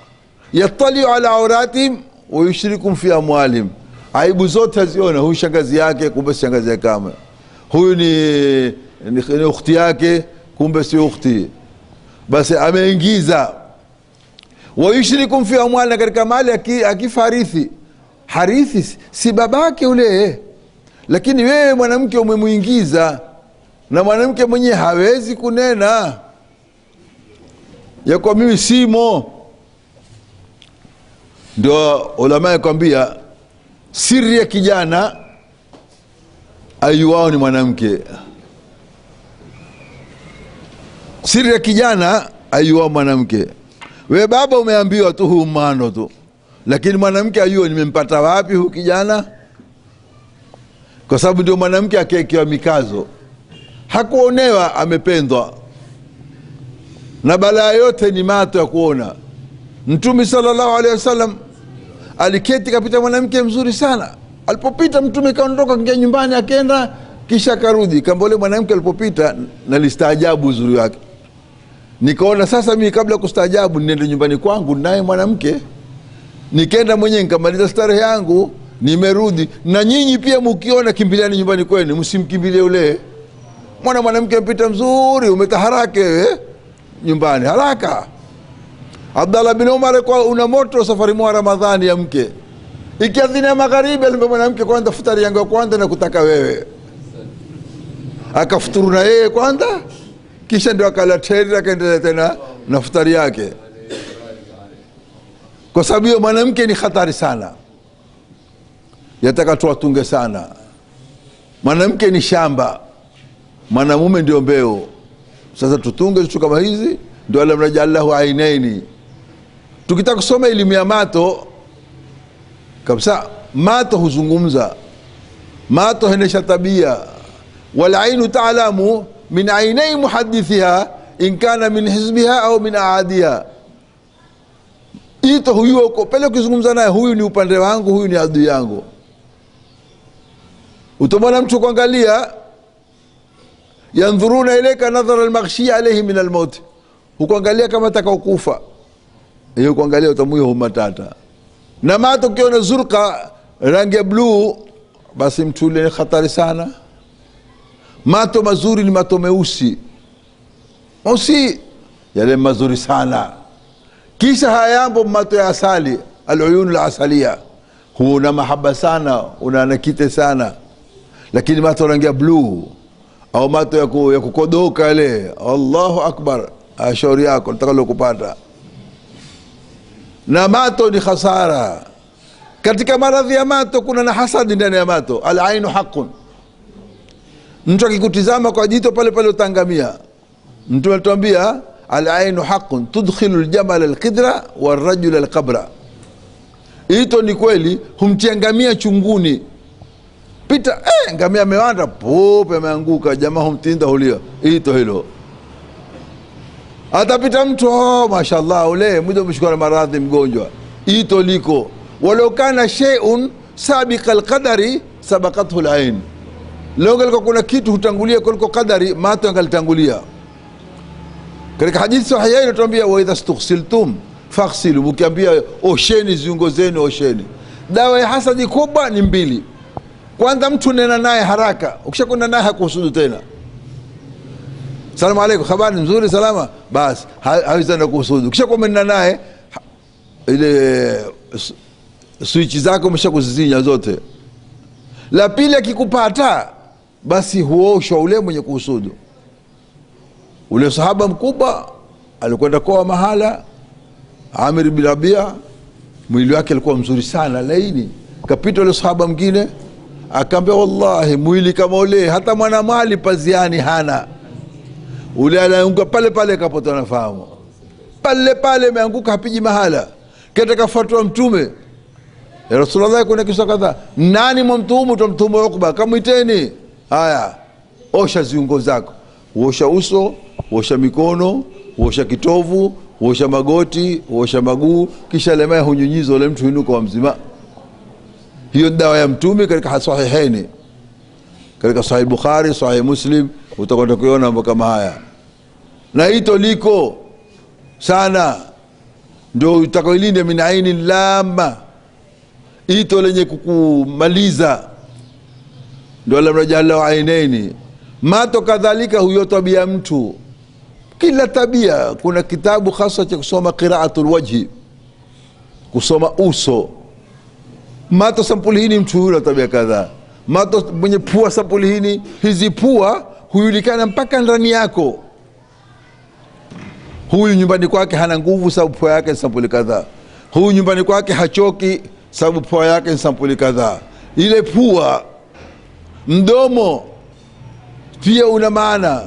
Yatali ala auratim wa yushrikum fi amwalim, aibu zote aziona. Huyu shangazi yake kumbe shangazi yake, kama huyu ni ukhti yake kumbe si ukhti, basi ameingiza. Wa yushrikum fi amwalim, katika mali akifarithi, harithi si babake ule, lakini wewe mwanamke umemuingiza. Na mwanamke mwenye hawezi kunena ya kwa mimi simo. Ndio ulama yakwambia siri ya kijana ayuwao ni mwanamke. Siri ya kijana ayuwao mwanamke. We baba umeambiwa tu huu mano tu, lakini mwanamke ayuwa nimempata wapi huu kijana? Kwa sababu ndio mwanamke akekewa mikazo, hakuonewa, amependwa. Na balaa yote ni mato ya kuona. Mtume sallallahu alaihi wasallam aliketi kapita mwanamke mzuri sana. Alipopita Mtume kaondoka kingia nyumbani akaenda, kisha karudi. Kamba ule mwanamke alipopita nalistaajabu uzuri wake. Nikaona sasa mimi kabla kustaajabu niende nyumbani kwangu naye mwanamke, nikaenda mwenyewe nikamaliza starehe yangu, nimerudi. Na nyinyi pia mkiona kimbiliani nyumbani kwenu, msimkimbilie ule mwanamke mpita mzuri, umetaharaka wewe nyumbani haraka. Abdallah bin Umar kwa una moto safari mwa Ramadhani ya mke, ikiadhini magharibi alimbe mwanamke kwanza futari yangu kwanza na kutaka wewe, akafuturu na yeye kwanza, kisha ndio akala tena akaendelea tena na futari yake. Kwa sababu hiyo mwanamke ni hatari sana, yataka tuwatunge sana. Mwanamke ni shamba, mwanamume ndio mbeo. Sasa tutunge vitu kama hizi, ndio alam najallahu ainaini. Tukitaka kusoma elimu ya mato kabisa, mato huzungumza, mato henesha tabia. Wal ainu ta'lamu min ainai muhaddithiha in kana min hizbiha au min aadiha. Ito huyu uko pale ukizungumza naye, huyu ni upande wangu, huyu ni adui yangu. Utamwona mtu kuangalia, yanzuruna ilayka nadhara al-maghshi alayhi min al-maut, hukuangalia kama atakaokufa. Hiyo kuangalia utamuyo humatata. Na mato kiona zurqa rangi ya blue, basi mtu yule ni hatari sana. Mato mazuri ni mato meusi, meusi yale mazuri sana. Kisha hayambo mato ya asali, al-uyun al-asaliya, huwa mahaba sana, unanakite sana. Lakini mato rangi ya blue au mato ya kukodoka ile, Allahu akbar, ashauri yako nitakalo kupata. Na mato ni khasara. Katika maradhi ya mato kuna na hasadi ndani ya mato. Al-ainu haqqun, mtu akikutizama kwa jito pale pale utangamia. Mtu anatuambia al-ainu haqqun tudkhilu al-jamal al-qidra wal-rajul al-qabra. Ito ni kweli, humtiangamia chunguni. Pita ngamia amewanda pope ameanguka, jamaa humtinda hulia. Ito hilo. Atapita mtu mashallah ule mmoja mshukuru maradhi mgonjwa. Ito liko. Walau kana shay'un sabiqa al-qadari sabaqathu al-ain. Leo kuna kitu hutangulia kuliko qadari, mato yangalitangulia. Katika hadithi sahihi inatuambia wa idha stughsiltum faghsilu, mkiambia osheni viungo zenu osheni. Dawa ya hasadi kubwa ni mbili. Kwanza mtu nena naye haraka, ukishakwenda naye hakuhusudu tena. Salamu alaykum, habari nzuri, salama, basi hawezi na kuhusudu. Ukishakwenda naye ile switch zako umeshakuzizinya zote. La pili, akikupata basi huosha ule mwenye kuhusudu. Ule sahaba mkubwa alikwenda kwa mahala, Amir bin Rabia, mwili wake alikuwa mzuri sana laini. Kapita ule sahaba mwingine akaambia, wallahi mwili kama ule hata mwana mali paziani hana. Ule anaanguka pale pale kapota nafahamu, pale pale ameanguka, hapiji mahala. Katika fatwa mtume, ya Rasulullah kuna kisa kadha, nani mumtumu? Tumtumu Ukba, kamuiteni. Haya, osha ziungo zako, osha uso, osha mikono, osha kitovu, osha magoti, osha maguu, kisha lemaya hunyunyizo ule mtu inuka wa mzima. Hiyo dawa ya mtume katika sahihaini, katika sahih Bukhari, sahih Muslim, utakwenda kuona mambo kama haya. Na ito liko sana, ndio utakoilinde min aini lama, ito lenye kukumaliza, ndio la mrajala ainaini. Mato kadhalika huyo tabia mtu, kila tabia. Kuna kitabu hasa cha kusoma qiraatul wajhi, kusoma uso. Mato sampuli hii mtu huyo tabia kadhaa. Mato mwenye pua sampuli hii, hizi pua hujulikana mpaka ndani yako. Huyu nyumbani kwake hana nguvu sababu pua yake sampuli kadhaa. Huyu nyumbani kwake hachoki sababu pua yake sampuli kadhaa. Ile pua. Mdomo pia una maana.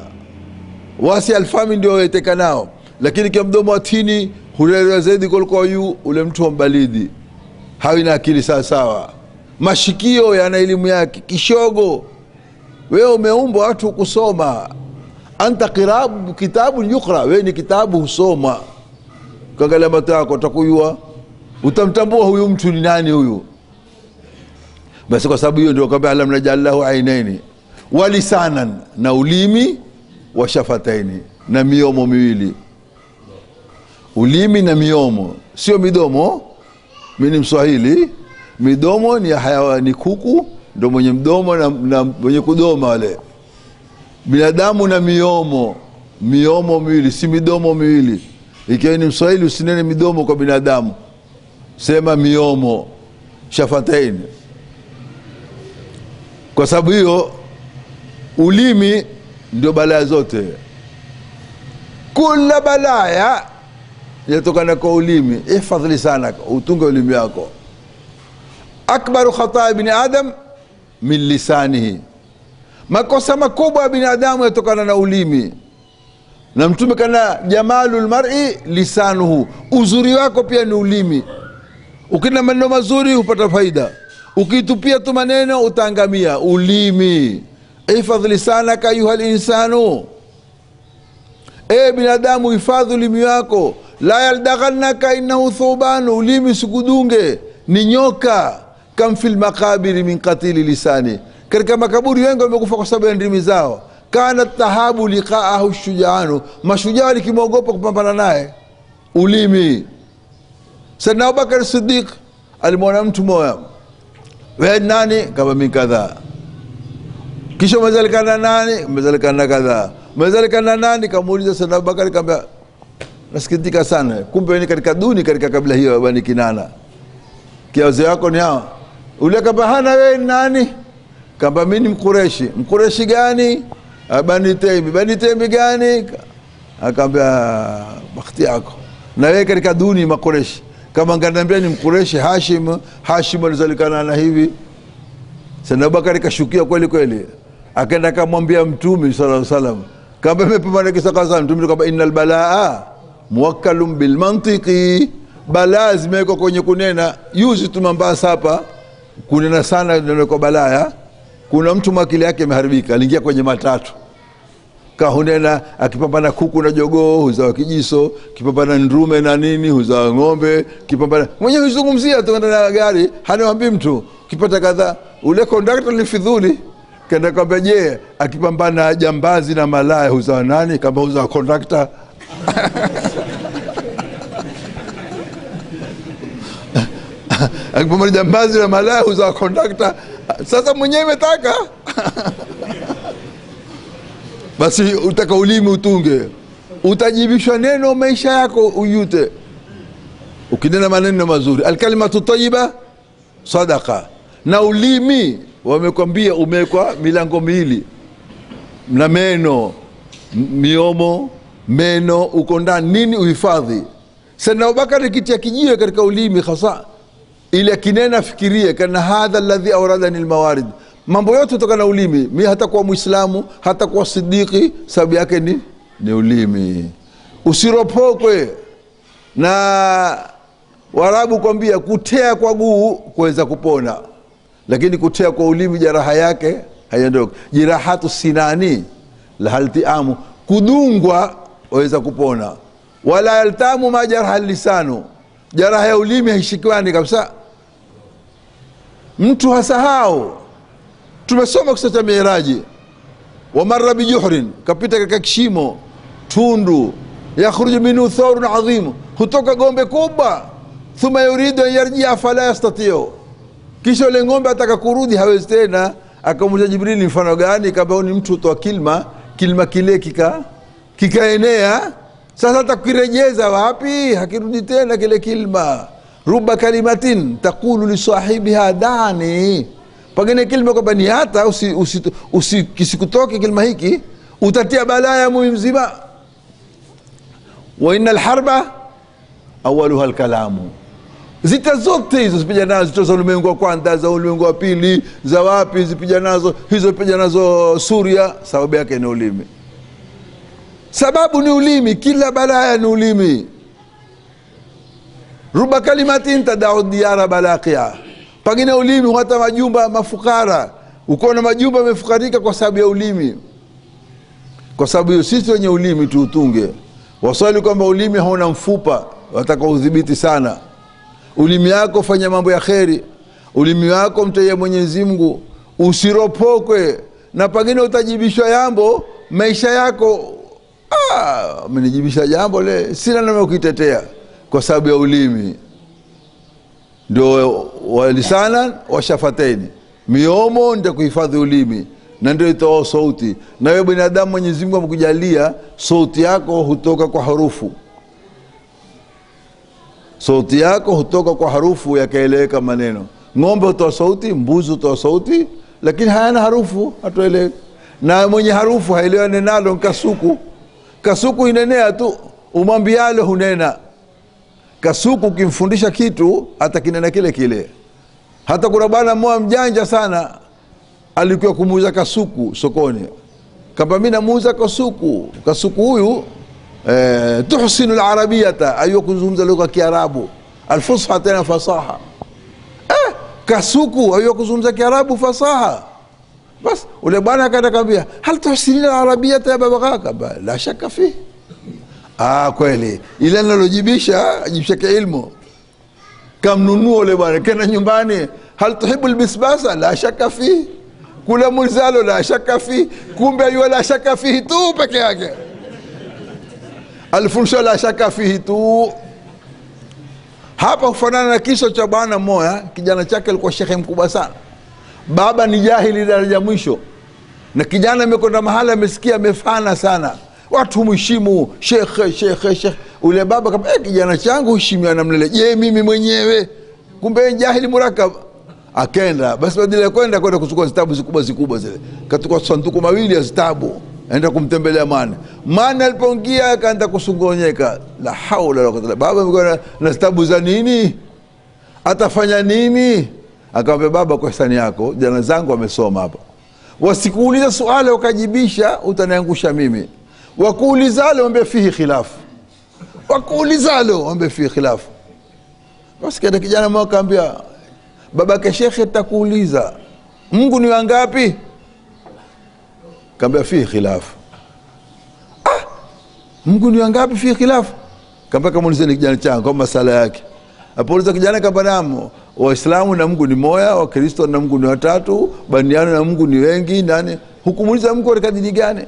Wasi alfami ndio yeteka nao, lakini kwa mdomo wa tini hulelewa zaidi kuliko yu ule mtu wa mbalidi, hawina akili sawa sawa. Mashikio yana elimu yake. Kishogo, wewe umeumbwa watu kusoma. Anta kitabu yukra, wewe ni kitabu husoma. Kaangalia macho yako utakujua, utamtambua huyu mtu ni nani huyu. Basi kwa sababu hiyo ndio kwamba alam najallahu ainaini walisanan, na ulimi, wa shafataini, na miomo miwili. ulimi na miomo, sio midomo. Mimi ni Mswahili. Midomo ni hayawani, kuku ndio mwenye mdomo na mwenye kudoma wale. Binadamu na miomo miwili, si midomo miwili. Ikiwa ni Mswahili usinene midomo kwa binadamu, sema miomo, shafatain. Kwa sababu hiyo ulimi ndio balaa zote. Kila balaya yatokana kwa ulimi. Ihfadhi sana, utunge ulimi wako. Akbaru khata ibn adam min lisanihi, makosa makubwa ya binadamu yatokana na ulimi. Na Mtume kana jamalul mar'i lisanuhu, uzuri wako pia ni ulimi. Ukina maneno mazuri upata faida, ukitupia tu maneno utaangamia. Ulimi. Ihfadhi lisanaka ayuhal insanu, binadamu hifadhi ulimi wako. La yaldaghannaka innahu thubanu, ulimi sikudunge, ni nyoka. Kam fil makabiri min qatili lisani, katika makaburi wengi wamekufa kwa sababu ya ndimi zao. Kana tahabu liqaahu shujaanu, mashujaa likimwogopa kupambana naye. Ulimi. Sayyidina Abubakar Siddiq alimwona mtu mmoja, wewe nani? Kama mimi kadhaa. Kisha umezalikana nani? Umezalikana kadhaa. Umezalikana nani? Kamuuliza Sayyidina Abubakar, akamwambia nasikitika sana, kumbe ni katika duni, katika kabila hiyo Bani Kinana. Kiaze wako ni hao. Ule kamba hana, wewe nani? Kamba mimi ni Mkureshi. Mkureshi gani? Bani Taimi. Bani Taimi gani? Akambia bakhti yako. Na wewe katika duni Makureshi. Kama nganiambia ni Mkureshi Hashim, Hashim alizalikana na hivi. Sayyidina Abubakar kashukia kweli kweli. Akaenda akamwambia Mtume sallallahu alaihi wasallam, kamba mmepambana kisa kaza. Mtume kwamba innal balaa muwakkalun bil mantiqi, balaa zimewekwa kwenye kunena. Yuzi tumambasa hapa kunena sana neno kwa balaa. Kuna mtu makili yake imeharibika, aliingia kwenye matatu kahunena, akipambana kuku na jogoo huzao kijiso, kipambana ndume na nini huzao ng'ombe, kipambana mwenyewe huzungumzia tu na gari, hanawaambii mtu kipata kadhaa. Ule kondakta alifidhuli, kaenda kwamba je, akipambana jambazi na malaya huzao nani? Kama huzao kondakta. Akipambana jambazi na malaya huzao kondakta. Sasa mwenyewe imetaka basi utaka ulimi utunge, utajibishwa neno maisha yako uyute. Ukinena maneno mazuri, alkalimatu tayyiba sadaqa. Na ulimi wamekwambia umekwa milango miwili na meno, miomo, meno uko ndani. Nini uhifadhi? Sayyidina Abubakar kitia kijiwe katika ulimi hasa, ili kinena fikirie, kana hadha alladhi awradani almawarid. Mambo yote kutoka na ulimi. Mimi hata kuwa Muislamu, hata kuwa Siddiqi, sababu yake ni ulimi. Usiropokwe. Na Waarabu kwambia kutea kwa guu kuweza kupona, lakini kutea kwa ulimi jeraha yake haiondoki. Jirahatu sinani la haltiamu, kudungwa waweza kupona. Wala yaltamu ma jaraha lisanu, jeraha ya ulimi haishikiwani kabisa. Mtu hasahau. Tumesoma kusata Miraji, wa marra bi juhrin, kapita katika kishimo, tundu, yakhruju minhu thawrun adhim, hutoka gombe kubwa. Thumma yuridu an yarjia fala yastati'u, kisha ile ngombe ataka kurudi hawezi tena. Akamuuliza Jibril, mfano gani? Kama ni mtu toa kilma kile kikaenea, sasa atakirejeza wapi? Hakirudi tena kile kilma. Ruba kalimatin taqulu li sahibiha dani, pengine kilima kwamba ni hata kisikutoke kilima hiki, utatia balaa ya moyo mzima. Wa innal harba awwaluha alkalamu, zita zote hizo zipija nazo, zita za ulimwengu wa kwanza, za ulimwengu wa pili, za wapi zipija nazo, hizo zipija nazo Suria, sababu yake ni ulimi. Sababu ni ulimi, kila balaa ni ulimi. Ruba kalimatin tadau diyara balaqiya, pengine ulimi hata majumba mafukara, ukoona majumba yamefukarika kwa sababu ya ulimi. Kwa sababu hiyo sisi wenye ulimi tuutunge. Waswali kwamba ulimi hauna mfupa, wataka udhibiti sana. Ulimi yako fanya mambo ya kheri, ulimi wako mtaye Mwenyezi Mungu, usiropokwe. Na pengine utajibishwa yambo maisha yako amenijibisha jambo le sina namna kuitetea kwa sababu ya ulimi. Ndio walisana wa shafateni, miomo ndio kuhifadhi ulimi na ndio itoa sauti. Na wewe binadamu Mwenyezi Mungu amekujalia sauti yako hutoka kwa harufu. Sauti yako hutoka kwa harufu yakaeleweka maneno. Ng'ombe hutoa sauti, mbuzi hutoa sauti, lakini hayana harufu, hatueleweki. Na mwenye harufu haelewani nalo kasuku. Kasuku inenea tu, umwambialo hunena. Kasuku ukimfundisha kitu atakinena kile kile. Hata kuna bwana mmoja mjanja sana alikuwa kumuuza kasuku sokoni. Kama mimi namuuza kasuku, kasuku huyu tuhsinu al-arabiyata, ayo kuzungumza lugha ya Kiarabu, al-fusha tena fasaha. Kasuku ayo kuzungumza Kiarabu fasaha. Bas ule bwana akaniambia, "Hal tuhsinu al-arabiyata ya baba kaka?" La shaka fi. Kweli. Ile nalojibisha ajibisha kwa ilmu. Kamnunua ule bwana kena nyumbani, "Hal tuhibu al-bisbasa?" La shaka fi. Kula mulzalo? La shaka fi. Kumbe yule la shaka fi tu peke yake. Alfunsha la shaka fihi tu. Hapa kufanana na kisa cha bwana mmoja, kijana chake alikuwa shekhe mkubwa sana. Baba ni jahili daraja mwisho. Na kijana amekwenda mahala amesikia amefana sana. Watu mheshimu shekhe. Ule baba kama kijana changu heshimiwa na mlele. Je, mimi mwenyewe? Kumbe jahili murakab. Akenda basi badala kwenda kuchukua zitabu zikubwa zile. Katoka sanduku mawili ya zitabu. Aenda kumtembelea Mane alipoingia akaanza kusungonyeka. La haula wala quwwata. Baba mko na stabu za nini? Atafanya nini? Akamwambia, baba kwa hisani yako jana zangu wamesoma hapa. Wasikuuliza swali ukajibisha utaniangusha mimi. Wakuulizalo ombe fihi khilaf. Wakuulizalo ombe fihi khilaf. Basi kada kijana mmoja akamwambia, baba ke shekhe takuuliza, Mungu ni wangapi? Kambia fihi khilaf. Mungu ni wangapi? Fihi khilaf. Kambia kamuulizeni kijana changu kwa masala yake. Apouliza kijana kamba namo, Waislamu na Mungu ni moja, Wakristo na Mungu ni watatu, Baniano na Mungu ni wengi, nani? Hukumuuliza Mungu katika dini gani?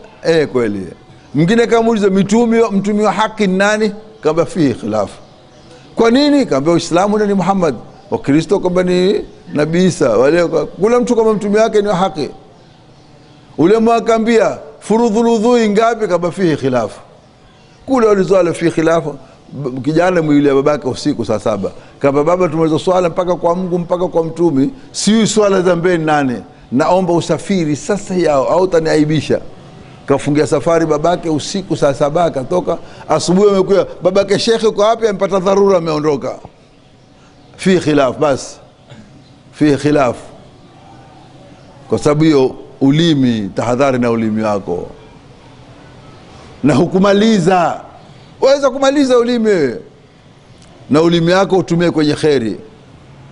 Kweli. Mwingine kamuuliza mtume wa haki ni nani? Kambia fihi khilaf. Kwa nini? Kambia Uislamu ni Muhammad, Wakristo kamba ni Nabii Isa, wale kula mtu kama mtume wake ni wa haki. Ule mwakambia furudhul udhu ngapi? Kamba fihi khilaf. Kule walizwala fihi khilaf. Kijana mwili babake usiku saa 7. Kamba baba tumeweza swala mpaka kwa Mungu mpaka kwa mtume, si swala za mbele nane. Naomba usafiri sasa yao au utaniaibisha. Kafungia safari babake usiku saa 7 akatoka, asubuhi amekuja babake shekhe kwa wapi, ampata dharura ameondoka. Fihi khilaf bas. Fihi khilaf. Kwa sababu hiyo ulimi, tahadhari na ulimi wako. Na hukumaliza. Waweza kumaliza ulimi. Na ulimi wako utumie kwenye kheri.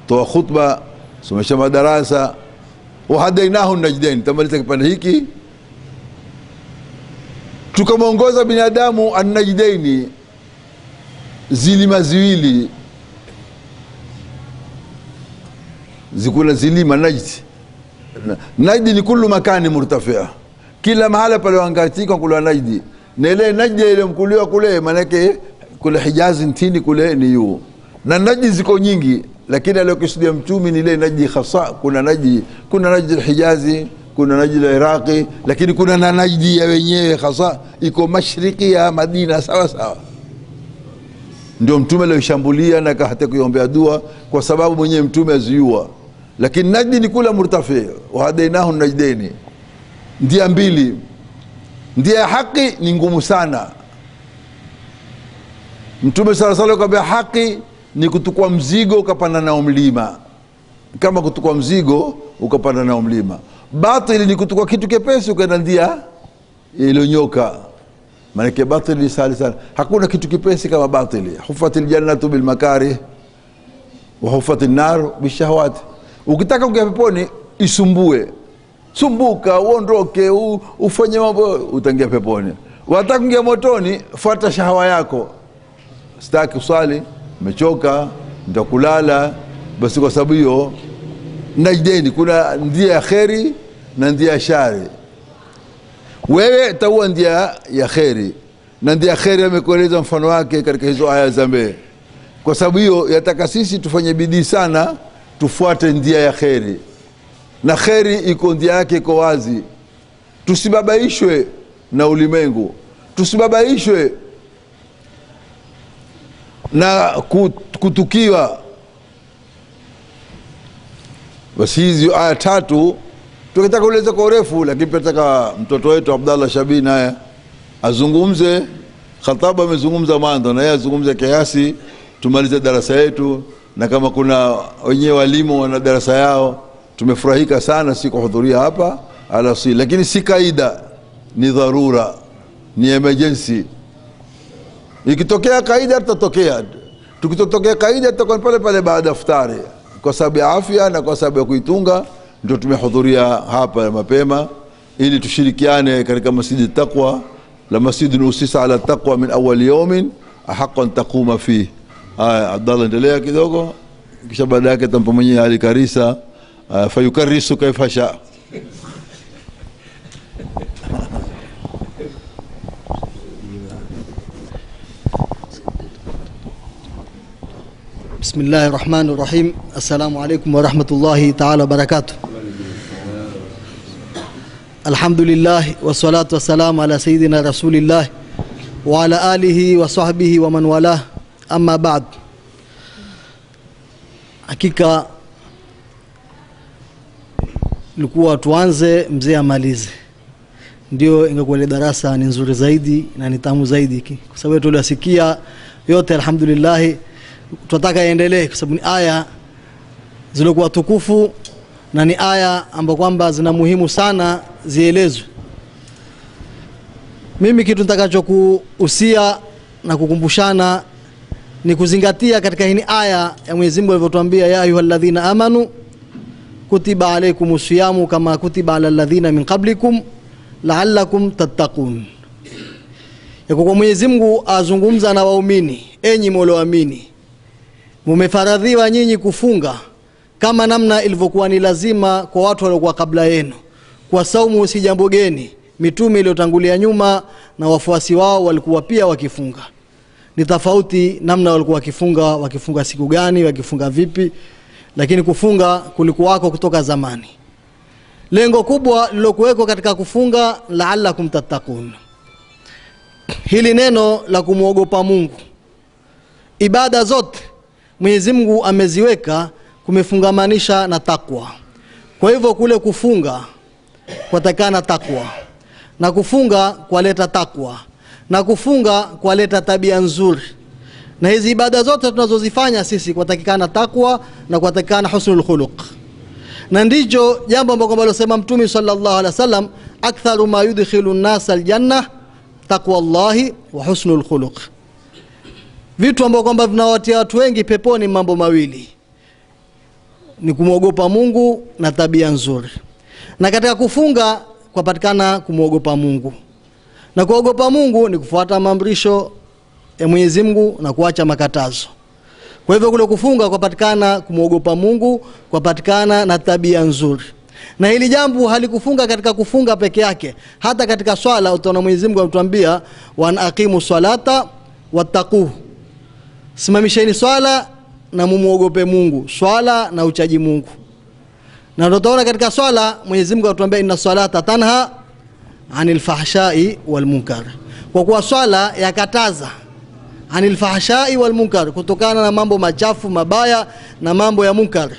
Toa khutba, somesha madarasa. Wahadainahu najdain. Tamaliza kipande hiki. Tukamuongoza binadamu an-najdaini, zilima ziwili. Zikuna zilima najdi. Najdi ni kullu makani murtafia. Kila mahala pale wangatika kula najdi. Na ile najdi ile mkuliwa kule manake kule Hijazi ntini kule ni yu. Na najdi ziko nyingi, lakini aliyokusudia mtume ni ile najdi khasa. Kuna najdi al-Hijazi, kuna najdi al-Iraqi, lakini kuna na najdi ya wenyewe khasa iko mashariki ya Madina sawa sawa. Ndio mtume aliyoshambulia na hata kuiombea dua kwa sababu mwenyewe mtume aziua. Lakini najdi ni kula murtafi. Wahadainahu najdaini. Ndia mbili. Ndia haki ni ngumu sana. Mtume sallallahu alayhi wasallam haki ni kutukua mzigo ukapanda nao mlima. Kama kutukua mzigo ukapanda nao mlima. Batili ni kutukua kitu kepesi ukaenda ndia ilonyoka. Maana batili ni sali sana. Hakuna kitu kipesi kama batili. Hufatil jannatu bil makari wa hufatil nar bishahawat. Ukitaka kuingia peponi isumbue. Sumbuka, uondoke, ufanye mambo utaingia peponi. Wataka kuingia motoni, fuata shahawa yako. Sitaki kusali, umechoka, nitakulala, basi kwa sababu hiyo najdeni kuna ndia ya kheri na ndia ya shari. Wewe taua ndia ya kheri. na ndiye kheri amekueleza mfano wake katika hizo aya za mbele. Kwa sababu hiyo yataka sisi tufanye bidii sana tufuate njia ya kheri, na kheri iko njia yake iko wazi. Tusibabaishwe na ulimwengu, tusibabaishwe na kutukiwa. Basi hizi aya tatu tukitaka kueleza kwa urefu, lakini tunataka mtoto wetu Abdallah Shabi naye azungumze. Khataba amezungumza mwanzo, na yeye azungumze kiasi tumalize darasa yetu, na kama kuna wenyewe walimu wana darasa yao. Tumefurahika sana siku kuhudhuria hapa alasi, lakini si kaida, ni dharura, ni emergency. Ikitokea kaida tutatokea, tukitokea kaida tutakuwa pale pale baada ya iftari, kwa sababu ya afya na kwa sababu ya kuitunga ndio tumehudhuria hapa mapema, ili tushirikiane katika masjid taqwa, la masjid usisa ala taqwa min awwal yawmin haqqan taquma fihi. Abdallah endelea kidogo, kisha baada yake tampa mwenyewe Ali Karisa fayukarisu kaifa sha. Bismillahir Rahmanir Rahim. Assalamu alaykum wa rahmatullahi ta'ala wa barakatuh. Alhamdulillah wassalatu wassalamu ala sayyidina Rasulillah wa ala alihi wa sahbihi wa man walah. Amma ba'd. Hakika likuwa tuanze mzee amalize, ndio ingekuwa ile darasa ni nzuri zaidi na ni tamu zaidi, kwa sababu tulisikia yote. Alhamdulillah, tunataka iendelee kwa sababu ni aya zilizokuwa tukufu na ni aya ambazo kwamba zina muhimu sana zielezwe. Mimi kitu nitakachokuhusia na kukumbushana ni kuzingatia katika hii aya ya Mwenyezi Mungu alivyotuambia, ya ayyuhalladhina amanu kutiba alaykumus siyamu kama kutiba alal ladhina min qablikum la'allakum tattaqun. Kwa Mwenyezi Mungu azungumza na waumini, enyi mlioamini, mumefaradhiwa nyinyi kufunga kama namna ilivyokuwa ni lazima kwa watu waliokuwa kabla yenu. Kwa saumu si jambo geni, mitume iliyotangulia nyuma na wafuasi wao walikuwa pia wakifunga. Ni tofauti namna walikuwa wakifunga siku gani, wakifunga vipi, lakini kufunga kulikuwako kutoka zamani. Lengo kubwa lilokuweko katika kufunga, la'allakum tattaqun. Hili neno la kumuogopa Mungu, ibada zote Mwenyezi Mungu ameziweka kumefungamanisha na takwa. Kwa hivyo kule kufunga kwatakana takwa, na kufunga kwaleta takwa, na kufunga kwaleta tabia nzuri. Na hizi ibada zote tunazozifanya sisi kwatakana takwa na kwatakana husnul khuluq. Na ndicho jambo ambalo alosema Mtume sallallahu alaihi wasallam, aktharu ma yudkhilu an-nas al-janna taqwallahi wa husnul khuluq. Vitu ambavyo kwamba vinawatia watu wengi peponi mambo mawili, ni kumwogopa Mungu na tabia nzuri. Na katika kufunga kwapatikana kumwogopa Mungu, na kuogopa Mungu ni kufuata maamrisho ya Mwenyezi Mungu na kuacha makatazo. Kwa hivyo kule kufunga kwapatikana kumwogopa Mungu, kwapatikana na tabia nzuri. Na hili jambo halikufunga katika kufunga peke yake, hata katika swala utaona Mwenyezi Mungu anatuambia, wa aqimu salata wattaqu, simamisheni swala na mumuogope Mungu, swala na uchaji Mungu. Na utaona katika swala Mwenyezi Mungu anatuambia, inna salata tanha anil fahsha'i wal munkar. Kwa kuwa swala yakataza anil fahsha'i wal munkar, kutokana na mambo machafu mabaya na mambo ya munkar,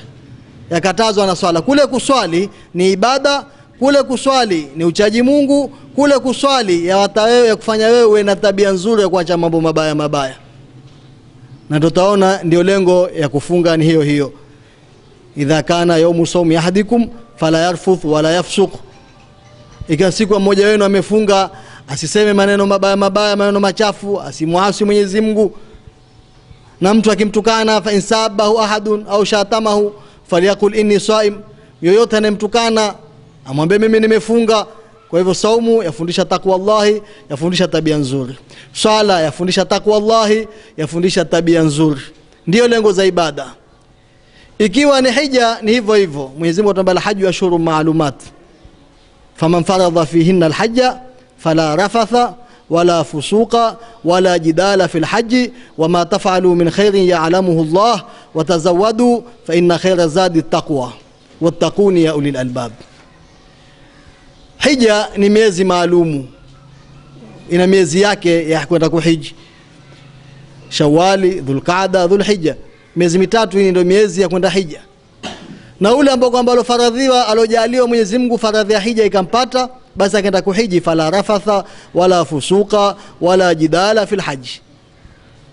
yakatazwa na swala. Kule kuswali ni ibada, kule kuswali ni uchaji Mungu, kule kuswali ya wewe ya kufanya wewe na tabia nzuri ya kuacha mambo mabaya. Na tutaona ndio lengo ya kufunga ni hiyo hiyo. Idha kana yawmu sawmi ahadikum fala yarfuth wala yafsuq. Ikiwa siku mmoja wenu amefunga, asiseme maneno mabaya, maneno machafu, asimuasi Mwenyezi Mungu. Na mtu akimtukana, fa insabahu ahadun au shatamahu falyakul inni saim, yoyote anemtukana amwambie mimi nimefunga. Kwa hivyo saumu yafundisha takwa Allah, yafundisha tabia nzuri. Swala yafundisha takwa Allah, yafundisha tabia nzuri. Ndio lengo za ibada. Ikiwa ni hija ni hivyo hivyo. Mwenyezi Mungu anatuambia haju ashhurun ma'lumat, faman faradha fihinna alhajja fala rafatha ولا فسوق ولا جدال في الحج وما تفعلوا من خير يعلمه الله وتزودوا فإن خير الزاد التقوى واتقون يا أولي الألباب. Hija ni miezi maalumu, ina miezi yake ya kwenda kuhiji: Shawali, Dhulqaada, Dhulhijja. Miezi mitatu hii ndio miezi ya kwenda hija. Na ule ambao kwamba alofaradhiwa, alojaliwa Mwenyezi Mungu faradhi ya hija ikampata, basi akaenda kuhiji, fala rafatha wala fusuka wala jidala fil haji.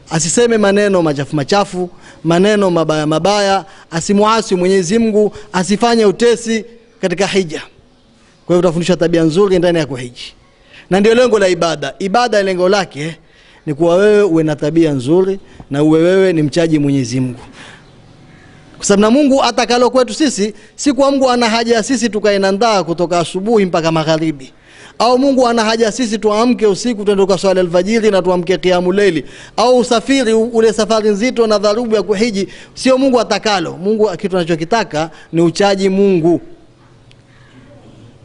Asiseme maneno machafu machafu, maneno mabaya mabaya, asimuasi Mwenyezi Mungu, asifanye utesi katika hija. Kwa hiyo utafundishwa tabia nzuri ndani ya kuhiji. Na ndio lengo la ibada. Ibada lengo lake ni kuwa wewe uwe na tabia nzuri na uwe wewe ni mchaji Mwenyezi Mungu. Kwa sababu na Mungu atakalo kwetu sisi, si kwa Mungu ana haja sisi tukaenandaa kutoka asubuhi mpaka magharibi. Au Mungu ana haja sisi tuamke usiku tuende kuswali alfajiri na tuamke qiyamul layli. Au usafiri ule safari nzito na dharubu ya kuhiji, sio Mungu atakalo. Mungu kitu anachokitaka ni uchaji Mungu.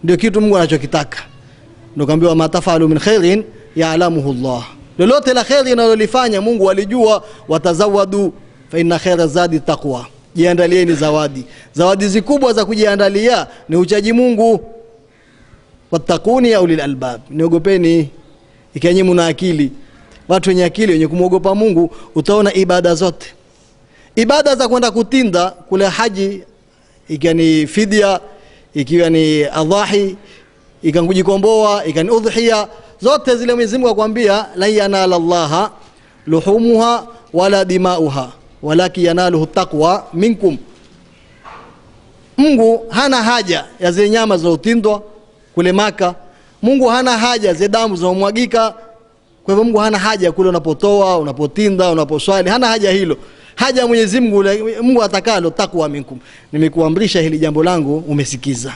Ndio kitu Mungu anachokitaka. Ndio kaambiwa matafalu min khairin ya'lamuhu Allah. Lolote la khairi unalolifanya Mungu alijua. Watazawadu fa inna khaira zadi taqwa. Jiandalieni zawadi. Zawadi zikubwa za kujiandalia ni uchaji Mungu. Wattaquni ya ulil albab. Niogopeni ikiwa mna akili. Watu wenye akili wenye kumwogopa Mungu, utaona ibada zote. Ibada za kwenda kutinda kule haji, ikiwa ni fidia, ikiwa ni adhahi, ikiwa kujikomboa, ikiwa ni udhiya, zote zile Mwenyezi Mungu akwambia la yanala Allah luhumuha wala dimauha walaki yanaluhu taqwa minkum. Mungu hana haja ya zile nyama za utindwa kule Maka. Mungu hana haja za damu za umwagika. Kwa hivyo Mungu hana haja kule unapotoa, unapotinda, unaposwali, hana haja hilo. Haja Mwenyezi Mungu, Mungu atakalo taqwa minkum. Nimekuamrisha hili jambo langu, umesikiza.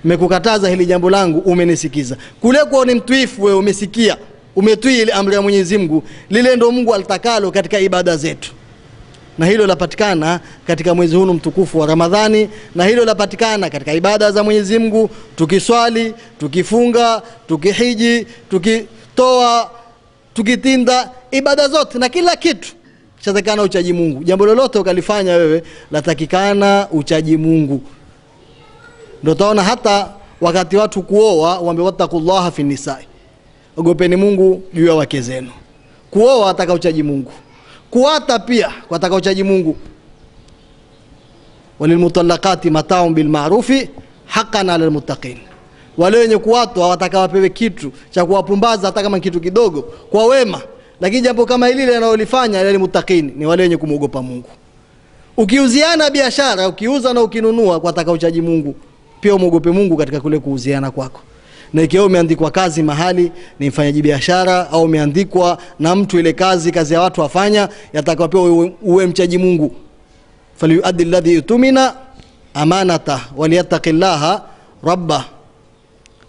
Nimekukataza hili jambo langu, umenisikiza. Kule kwa ni mtuifu wewe, umesikia, umetii ile amri ya Mwenyezi Mungu, lile ndio Mungu alitakalo katika ibada zetu. Na hilo lapatikana katika mwezi huu mtukufu wa Ramadhani, na hilo lapatikana katika ibada za Mwenyezi Mungu, tukiswali, tukifunga, tukihiji, tukitoa, tukitinda, ibada zote na kila kitu chatakana uchaji Mungu. Jambo lolote ukalifanya wewe latakikana uchaji Mungu. Ndio taona hata wakati watu kuoa waambe wattaqullaha fi nisaa. Ogopeni Mungu juu ya wake zenu. Kuoa ataka uchaji Mungu. Kuata pia wataka uchaji Mungu. Walilmutallaqati mata'un bil ma'rufi haqqan 'alal muttaqin. Wale wenye kuatwa wataka wapewe kitu cha kuwapumbaza hata kama kitu kidogo kwa wema. Lakini jambo kama hili linalolifanya wale muttaqin ni wale wenye kumwogopa Mungu. Ukiuziana biashara, ukiuza na ukinunua kwa taka uchaji Mungu, pia umwogope Mungu katika kule kuuziana kwako. Na ikiwa umeandikwa kazi mahali ni mfanyaji biashara, au umeandikwa na mtu ile kazi ya watu wafanya, yatakiwa pia uwe mchaji Mungu. Falyuaddi alladhi yutumina amanata waliyattaqillaha rabba.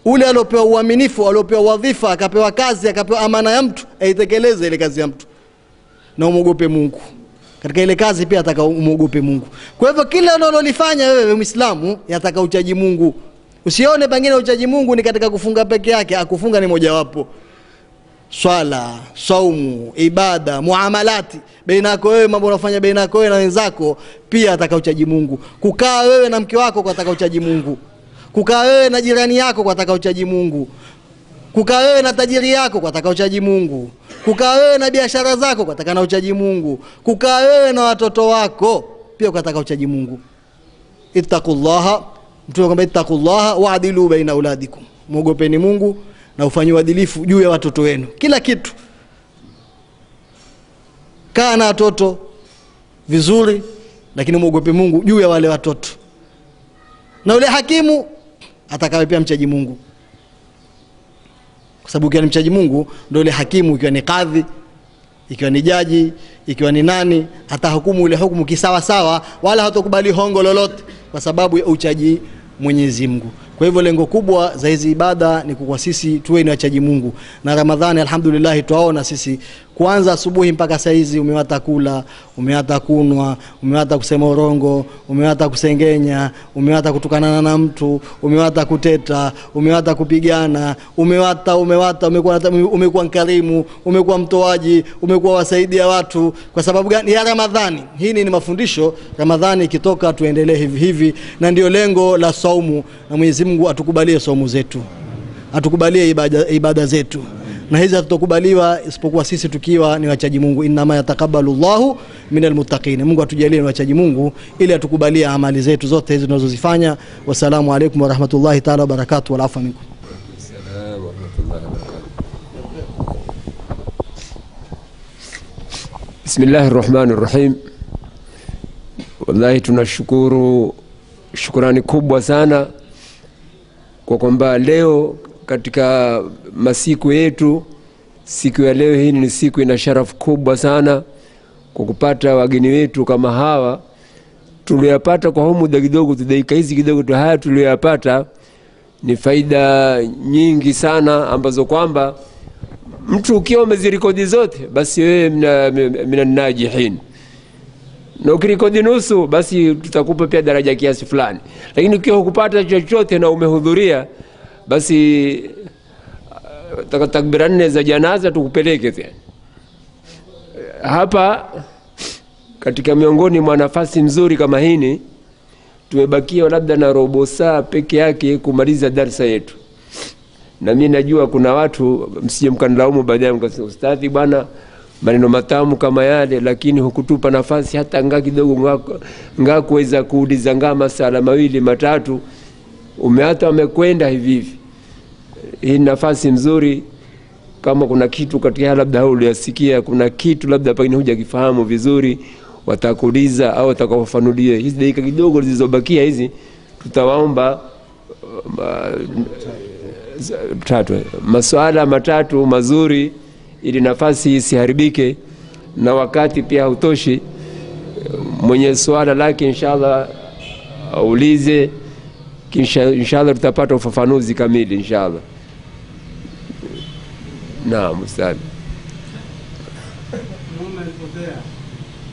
Ule alopewa uaminifu, alopewa wadhifa, akapewa kazi, akapewa amana ya mtu, aitekeleze ile kazi ya mtu. Na umwogope Mungu. Katika ile kazi pia ataka umwogope Mungu. Kwa hivyo kila unalolifanya wewe Muislamu yataka uchaji Mungu. Usione pengine uchaji Mungu ni katika kufunga peke yake. Akufunga ni mojawapo. Swala, saumu, ibada, muamalati baina yako wewe, mambo unafanya baina yako wewe na wenzako, pia ataka uchaji Mungu. Kukaa wewe na mke wako kwa ataka uchaji Mungu. Kukaa wewe na jirani yako kwa ataka uchaji Mungu. Kukaa wewe na tajiri yako kwa ataka uchaji Mungu. Kukaa wewe na biashara zako kwa ataka na uchaji Mungu. Kukaa wewe na watoto wako pia kwa ataka uchaji Mungu. Ittaqullaha, mtume kwamba ittaqullaha wa'dilu baina auladikum. Muogopeni Mungu na ufanye uadilifu juu ya watoto wenu. Kila kitu. Kaa na watoto vizuri, lakini muogope Mungu juu ya wale watoto. Na ule hakimu atakawe pia mchaji Mungu. Kwa sababu ukiwa ni mchaji Mungu ndio ule hakimu, ikiwa ni kadhi, ikiwa ni jaji, ikiwa ni nani, hata hukumu ile hukumu kisawa sawa, wala hatokubali hongo lolote kwa sababu ya uchaji Mwenyezi Mungu. Kwa hivyo lengo kubwa za hizi ibada ni kwa sisi tuwe ni wachaji Mungu. Na Ramadhani alhamdulillah tuaona sisi kuanza asubuhi mpaka saa hizi umewata kula, umewata kunwa, umewata kusema urongo, umewata kusengenya, umewata kutukana na mtu, umewata kuteta, umewata kupigana, umekuwa mkarimu, umekuwa mtoaji, umekuwa wasaidia watu. Kwa sababu gani? Ya Ramadhani. Hii ni mafundisho. Ramadhani ikitoka tuendelee hivi hivi, na ndio lengo la saumu. Na Mwenyezi Mungu atukubalie saumu zetu, atukubalie ibada zetu, na hizi hatutokubaliwa isipokuwa sisi tukiwa ni wachaji Mungu. Inna yataqabbalu Allahu minal muttaqin. Mungu atujalie ni wachaji Mungu ili atukubalie amali zetu zote hizi tunazozifanya. Wasalamu alaykum wa rahmatullahi ta'ala wa barakatuh. Wal afwa minkum. Assalamu wa rahmatullahi wa barakatuh. Bismillahir Rahmanir Rahim. Wallahi tunashukuru shukrani kubwa sana kwa kwamba leo katika masiku yetu, siku ya leo hii ni siku ina sharafu kubwa sana kwa kupata wageni wetu kama hawa. Tuliyapata kwa muda kidogo, dakika hizi kidogo tu, haya tuliyapata ni faida nyingi sana ambazo kwamba mtu ukiwa umezirekodi zote basi wewe minan najihin, na ukirekodi nusu basi tutakupa pia daraja kiasi fulani. Lakini ukiwa hukupata chochote na umehudhuria, basi takbira 4 za janaza tukupeleke tena. Hapa katika miongoni mwa nafasi nzuri kama hini, tumebakia labda na robo saa peke yake kumaliza darasa yetu. Na mimi najua kuna watu msije mkanilaumu baadaye mkasema ustadhi bwana maneno matamu kama yale, lakini hukutupa nafasi hata ngaa kidogo ngaa kuweza kuuliza ngaa masala mawili matatu, umeata umekwenda hivi hivi. Hii nafasi nzuri. Kama kuna kitu katika labda uliyasikia, kuna kitu labda pengine hujakifahamu vizuri, watakuuliza au watakawafanulie. Hizi dakika kidogo zilizobakia hizi tutawaomba maswala matatu mazuri ili nafasi isiharibike, na wakati pia hautoshi. Mwenye swala lake inshallah aulize, kisha inshallah tutapata ufafanuzi kamili inshallah. Naam ustadhi. Mume alipotea,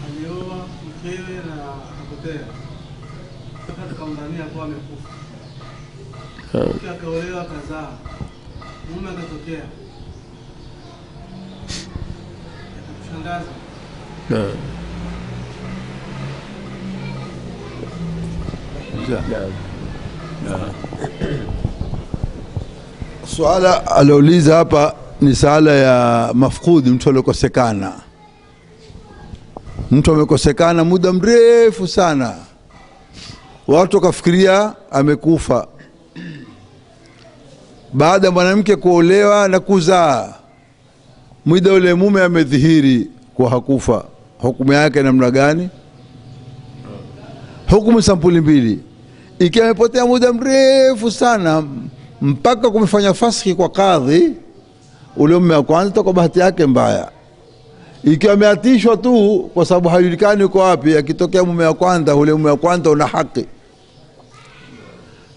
alioa mkewe na akapotea. Sasa tukamdhania kwa amekufa. Mke akaolewa kazaa. Mume akatokea. Kushangaza. Naam. Swala aliouliza hapa ni sala ya mafqudi, mtu aliokosekana. Mtu amekosekana muda mrefu sana, watu wakafikiria amekufa. Baada mwanamke kuolewa na kuzaa, muda ule mume amedhihiri kwa hakufa, hukumu yake namna gani? Hukumu sampuli mbili. Ikiwa amepotea muda mrefu sana mpaka kumefanya faski kwa kadhi, ule mume wa kwanza kwa bahati yake mbaya. Ikiwa ameatishwa tu kwa sababu hajulikani uko wapi, akitokea mume wa kwanza, ule mume wa kwanza una haki,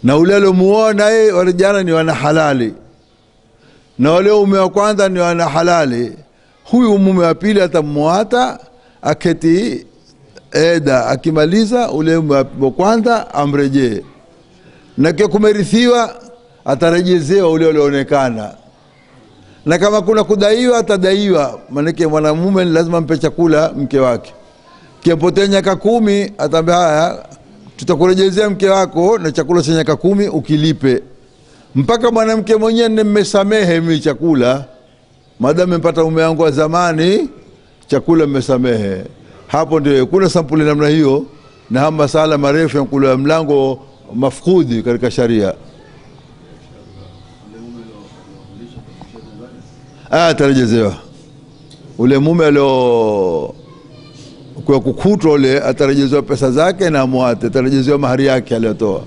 na ule alomuoa yeye wale jana ni wana halali, na wale mume wa kwanza ni wana halali. Huyu mume wa pili atamuata aketi eda, akimaliza ule mume wa kwanza amrejee, na kwa kumerithiwa atarejezewa ule ulioonekana. Na kama kuna kudaiwa atadaiwa, maana mwanamume lazima mpe chakula mke wake. Kiapotea miaka 10 ataambia haya tutakurejezea mke wako na chakula cha miaka 10 ukilipe. Mpaka mwanamke mwenyewe nimesamehe mimi chakula, maadamu mpata mume wangu wa zamani chakula mmesamehe. Hapo ndio kuna sampuli namna hiyo, na hama sala marefu ya kula mlango mafqudi katika sharia. Atarejezewa ule mume alio kwa kukutwa, ule atarejezewa pesa zake na muate, atarejezewa mahari yake aliyotoa.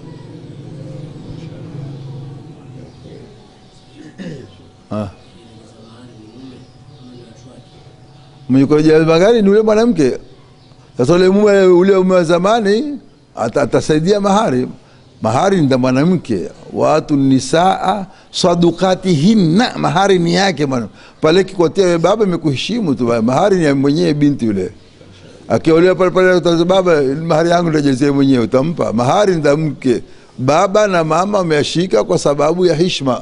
Mwenye kurejea magari ni ule mwanamke. Sasa ule mume wa zamani atasaidia mahari. Mahari ni mwanamke, watu nisaa sadukatihinna, mahari ni yake bwana. Pale kikotea baba imekuheshimu tu, mahari ni mwenyewe binti yule. Akiolewa pale utaza baba, mahari yangu ndajelezea mwenyewe, utampa. Mahari ni mke, baba na mama wameashika kwa sababu ya heshima.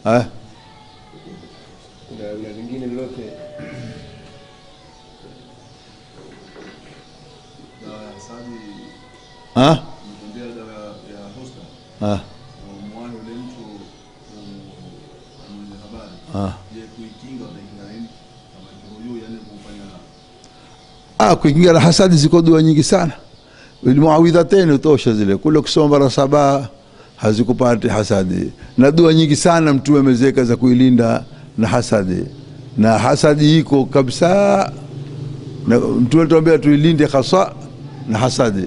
Kuna vingine lote kuingia na hasadi. Ziko dua nyingi sana, Muawidhatain utosha zile, kule kusoma mara 7 hazikupati hasadi, na dua nyingi sana Mtume amezeka za kuilinda na hasadi. Na hasadi iko kabisa, na Mtume tuambia tuilinde hasa na hasadi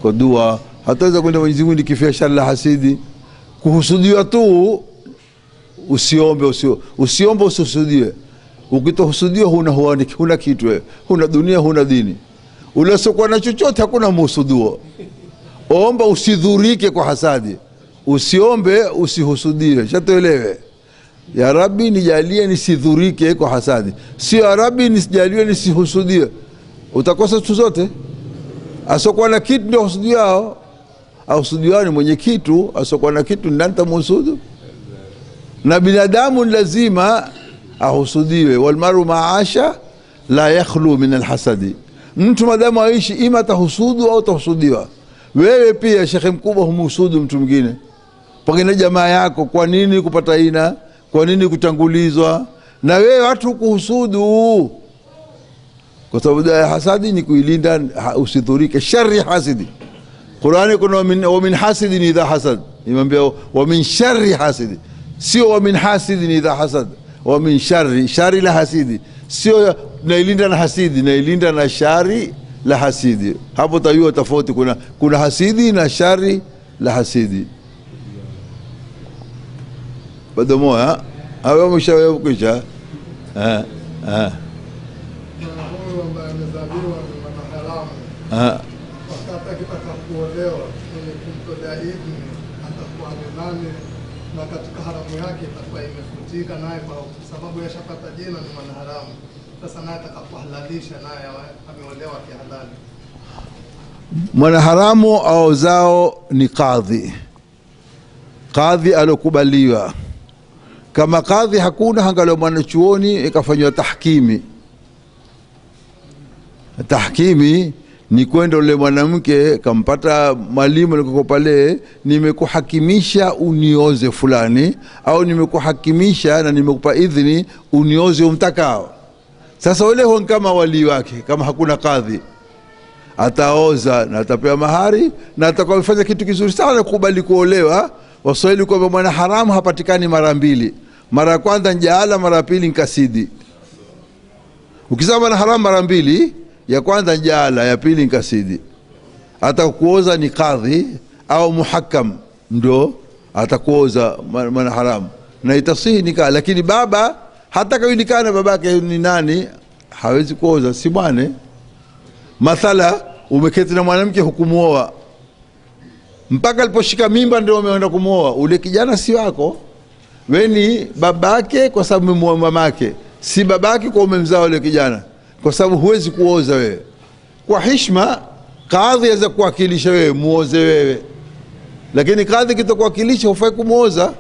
kwa dua. Hataweza kwenda Mwenyezi Mungu nikifia shari la hasidi. Kuhusudiwa tu usiombe, usihusudiwe. Ukitohusudiwa huna kitu wewe, huna dunia, huna dini. Ulesokuwa na chochote hakuna muhusuduo. Omba usidhurike kwa hasadi, usiombe usihusudiwe. Shatoelewe, ya Rabbi nijalie nisidhurike kwa hasadi, sio ya Rabbi nijalie nisihusudiwe. Utakosa tu zote. Asokuwa na kitu ndio husudiwao, ahusudiwao ni mwenye kitu. Asokuwa na kitu ni nani tamuhusudu? Na binadamu lazima ahusudiwe. Walmaru maasha la yakhlu min alhasadi. Mtu madamu aishi ima tahusudu au tahusudiwa. Wewe pia shekhe mkubwa humuhusudu mtu mwingine, pengine jamaa yako. Kwa nini kupata ina? Kwa nini kutangulizwa? Na wewe watu kuhusudu, kwa sababu ya hasadi ni kuilinda usidhurike shari hasidi. Qur'ani kuna wa min hasidin idha hasad, imambia wa min shari hasidi, sio wa min hasidin idha hasad. Wa min shari la hasidi, sio nailinda na hasidi, nailinda na shari la hasidi. Hapo tayua tofauti, kuna hasidi na shari la hasidi. Bado moja hawa mshawahi kisha huyu ambaye amezabiwa ni mwanaharamu, wakati akitaka kuolewa mwenye kumtolea idhini atakuwa ni nani, na katika haramu yake itakuwa imefutika naye kwa sababu yashapata jina ni mwanaharamu. Sasa naye atakapohalalisha naye ameolewa kihalali. Mwanaharamu au zao ni kadhi alokubaliwa. Kama kadhi hakuna, hangalo mwanachuoni ikafanywa tahkimi. Tahkimi ni kwenda ule mwanamke kampata mwalimu aliko pale, nimekuhakimisha unioze fulani, au nimekuhakimisha na nimekupa idhini unioze umtakao. Sasa ule huwa kama wali wake. Kama hakuna kadhi, ataoza na atapewa mahari na atakuwa amefanya kitu kizuri sana kukubali kuolewa. Waswahili kwamba mwana haramu hapatikani mara mbili, mara ya kwanza njaala, mara ya pili nkasidi. Ukisema mwana haramu mara mbili, ya kwanza njaala, ya pili nkasidi. Atakuoza ni kadhi au muhakam, ndo atakuoza mwana haramu na itasihi nikah. Lakini baba hata kajulikana babake ni nani, hawezi kuoza, si mwane. Mathala umeketi na mwanamke hukumuoa, mpaka aliposhika mimba ndio umeenda kumuoa. Ule kijana si wako, wewe ni babake kwa sababu umemuoa mamake, si babake kwa umemzaa ule kijana, kwa sababu huwezi kuoza wewe. Kwa heshima kadhi aweza kuwakilisha wewe, muoze wewe, lakini kadhi kitakuwakilisha hufai kumuoza.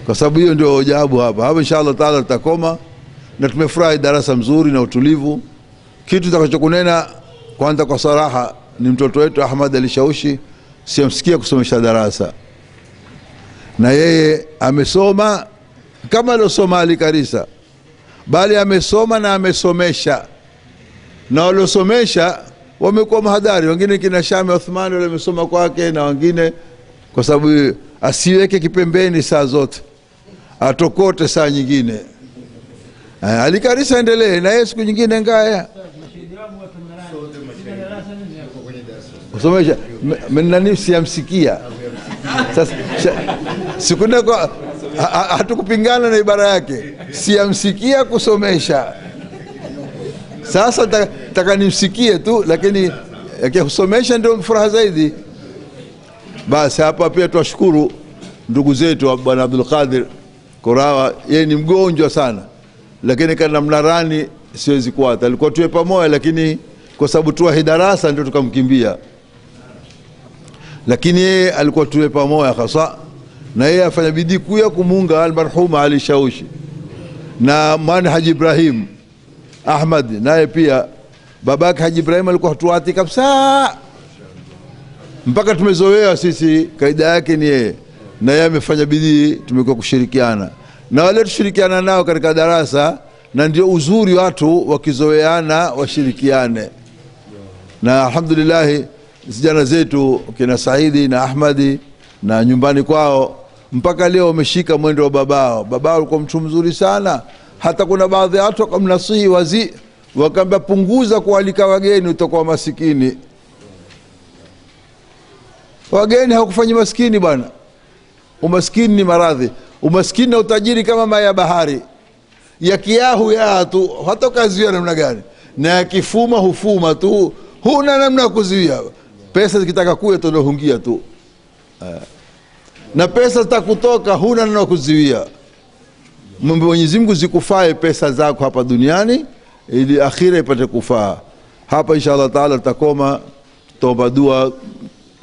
Kwa sababu hiyo ndio ajabu hapa. Inshallah taala tutakoma, na tumefurahi darasa mzuri na utulivu. Kitu tutakachokunena kwanza kwa saraha ni mtoto wetu Ahmad Alishaushi, siamsikia kusomesha darasa, na yeye amesoma kama alosoma Alikarisa, bali amesoma na amesomesha, na waliosomesha wamekuwa mahadhari. Wengine kina Shami Uthmani wale wamesoma kwake, na wengine kwa sababu asiweke kipembeni saa zote, atokote saa nyingine. Alikarisa endelee na yeye siku nyingine ngaya usomesha. Mimi siamsikia. Sasa sikuna kwa hatukupingana na ibara yake, siamsikia kusomesha. Sasa nataka nimsikie tu, lakini akikusomesha ndio furaha zaidi. Basi hapa pia tuwashukuru ndugu zetu bwana Abdul Qadir Korawa, yeye ni mgonjwa sana, lakini kana mnarani siwezi kuata. Alikuwa tuwe pamoja, lakini kwa sababu tuwa darasa ndio tukamkimbia, lakini yeye alikuwa tuwe pamoja hasa, na yeye afanya bidii kuya kumunga almarhuma Ali Shaushi na mwana Haji Ibrahim Ahmad, naye pia babake Haji Ibrahim alikuwa hatuati kabisa, mpaka tumezoea sisi kaida yake ni yeye, na yeye amefanya bidii, tumekuwa kushirikiana na wale tushirikiana nao katika darasa, na ndio uzuri watu wakizoeana washirikiane. Na alhamdulillah vijana zetu kina Saidi na Ahmadi na nyumbani kwao mpaka leo wameshika mwendo wa babao. Babao alikuwa mtu mzuri sana, hata kuna baadhi ya watu wakamnasihi wazi, wakamba punguza kualika wageni utakuwa masikini. Wageni hawakufanyi maskini bwana. Umaskini ni maradhi. Umaskini na utajiri kama maji ya bahari, yakiahu ya tu hata kaziwa namna gani, na yakifuma hufuma tu, huna namna kuzuia. Pesa zikitaka kuja tunaohungia tu, na pesa zitakutoka, huna namna kuzuia. Mwenyezi Mungu zikufae pesa zako hapa duniani ili akhira ipate kufaa. Hapa inshallah taala tutakoma,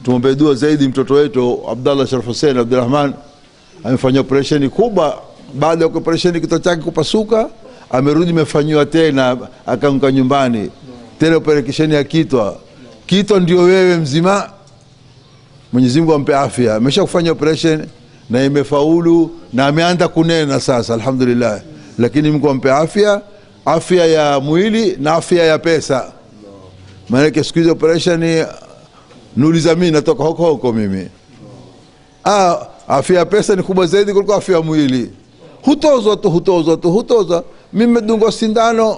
tuombe dua zaidi mtoto wetu Abdallah Sharaf Hussein Abdurrahman. Amefanya operation kubwa, baada ya operation kichwa chake kupasuka, amerudi amefanywa tena, akaanguka nyumbani tena operation ya kichwa. Kichwa ndio wewe mzima, Mwenyezi Mungu ampe afya. Ameshakufanya operation na imefaulu na ameanza kunena sasa alhamdulillah, lakini Mungu ampe afya, afya ya mwili na afya ya pesa. Maana siku hizo operation nuliza mimi natoka huko mimi, afya ya pesa ni kubwa zaidi kuliko afya ya mwili. Hutozwa. Mimi nimedungwa sindano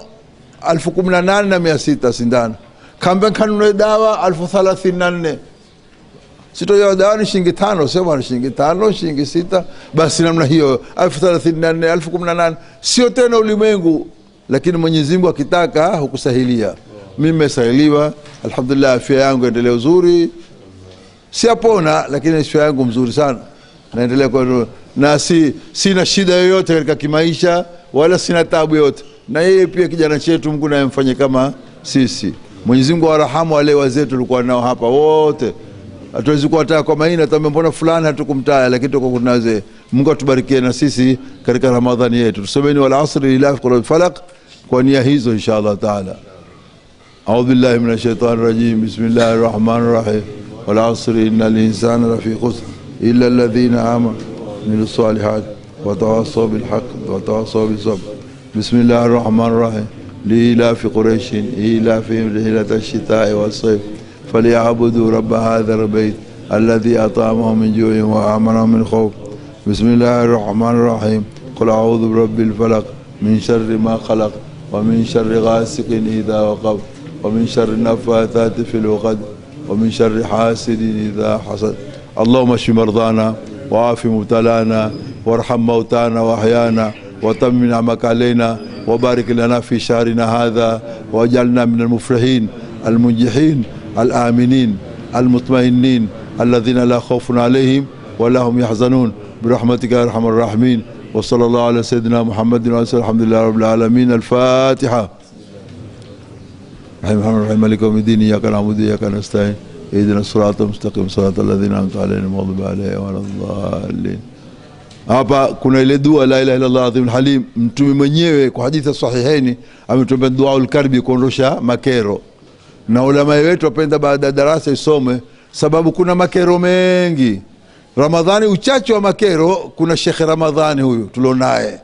18,600 sindano. Kamba kanunue dawa 34,000. Sito ya dawa ni shilingi 5, sema ni shilingi 5, shilingi 6, basi namna hiyo 34,000, 18,000 sio tena ulimwengu, lakini Mwenyezi Mungu akitaka hukusahilia. Mimi nimesahiliwa alhamdulillah, afya yangu endelea uzuri, siapona lakini afya yangu mzuri sana, naendelea kwa na sina shida yoyote katika kimaisha wala sina taabu yote. Na yeye pia kijana chetu Mungu naye mfanye kama sisi. Mwenyezi Mungu warahamu wale wazee tulikuwa nao hapa wote. Hatuwezi kuwataka kwa maana tumembona fulani hatukumtaya, lakini tuko kunaze. Mungu atubarikie na sisi katika Ramadhani yetu. Tusomeni wal asri ila qur'an falaq kwa nia hizo inshallah taala. A'udhu billahi minash shaitani rajim. Bismillahir rahmanir rahim. Wal asri innal insana lafi khusr illa alladhina amanu min salihat wa tawassaw bil haqq wa tawassaw bis sabr. Bismillahir rahmanir rahim. Li fi quraish ila fi rihlati ash-shita'i was-sayf فليعبدوا رب هذا البيت الذي أطعمهم من جوع وآمنهم من خوف. بسم الله الرحمن الرحيم. قل أعوذ برب الفلق من شر ما خلق ومن شر غاسق إذا وقب ومن شر النفاثات في العقد ومن شر حاسد إذا حسد. اللهم اشف مرضانا وعاف مبتلانا وارحم موتانا وأحيانا وتمم نعمك علينا وبارك لنا في شهرنا هذا واجعلنا من المفرحين المنجحين الآمنين المطمئنين الذين لا خوف عليهم ولا هم يحزنون برحمتك يا أرحم الراحمين. وصلى الله على سيدنا محمد وعلى آله الحمد لله رب العالمين. الفاتحة. الرحمن مالك يوم الدين إياك نعبد وإياك نستعين اهدنا الصراط المستقيم صراط الذين أنعمت عليهم غير المغضوب عليهم ولا الضالين. Hapa kuna ile dua la ilaha illa Allah azimul halim. Mtume mwenyewe kwa hadithi sahihaini ametuambia dua al-karbi, kuondosha makero. Na ulama wetu wapenda baada ya darasa isome, sababu kuna makero mengi. Ramadhani uchache wa makero, kuna Sheikh Ramadhani huyu tulionaye.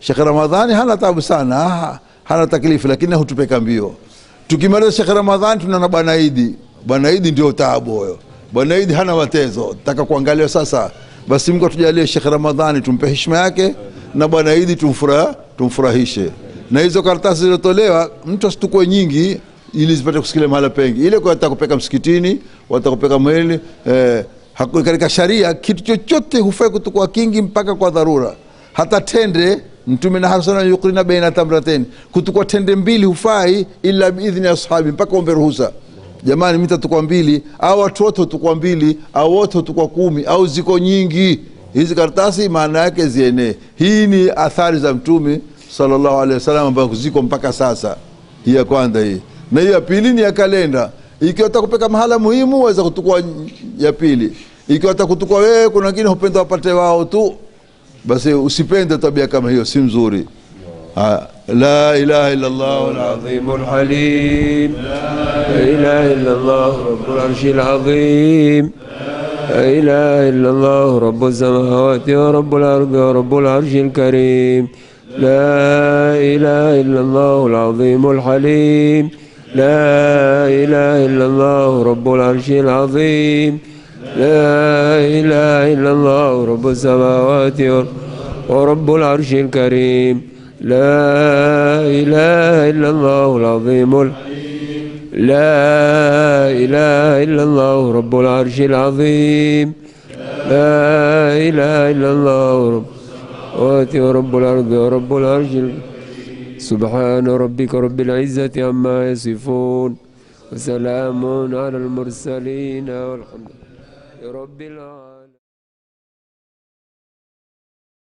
Sheikh Ramadhani hana taabu sana, hana taklifu, lakini hutupeka mbio. Tukimaliza Sheikh Ramadhani tunana Bwana Idi. Bwana Idi ndio taabu huyo. Bwana Idi hana matezo. Nataka kuangalia sasa. Basi Mungu atujalie Sheikh Ramadhani tumpe heshima yake, na Bwana Idi tumfurahishe. Na hizo karatasi zilizotolewa mtu asitukue nyingi ili zipate kusikia mahala pengi. Ile kwa watakupeka msikitini, watakupeka mwili, katika sharia kitu chochote hufai kutukua kingi mpaka kwa dharura. Hata tende Mtume na hasana yuqrina baina tamratain, kutukua tende mbili hufai illa biidhni ashabi, mpaka ombe ruhusa. Jamani, mimi tatukua mbili au watu wote tukua mbili au wote tukua 10 au ziko nyingi hizi karatasi, maana yake zienee. Hii ni athari za Mtume sallallahu alaihi wasallam ambazo ziko mpaka sasa. Hii ya kwanza hii, na hii ya pili ni ya kalenda. Ikiwa utakupeka mahala muhimu waweza kutukua ya pili. Ikiwa utakutukua wewe, kuna wengine hupenda wapate wao tu, basi usipende tabia kama hiyo, si nzuri. La ilaha illa Allah al-azimul halim, la ilaha illa Allah rabbul arshil azim, la ilaha illa Allah rabbus samawati wa rabbul ardi wa rabbul arshil karim, la ilaha illa Allah al-azimul halim, la ilaha illa Allah rabbul arshil azim, لا إله إلا الله رب السماوات ورب العرش الكريم، لا إله إلا الله العظيم، لا إله إلا الله رب العرش العظيم، لا إله إلا الله رب السماوات ورب الأرض ورب العرش. سبحان ربك رب العزة عما يصفون وسلام على المرسلين والحمد لله رب العالمين.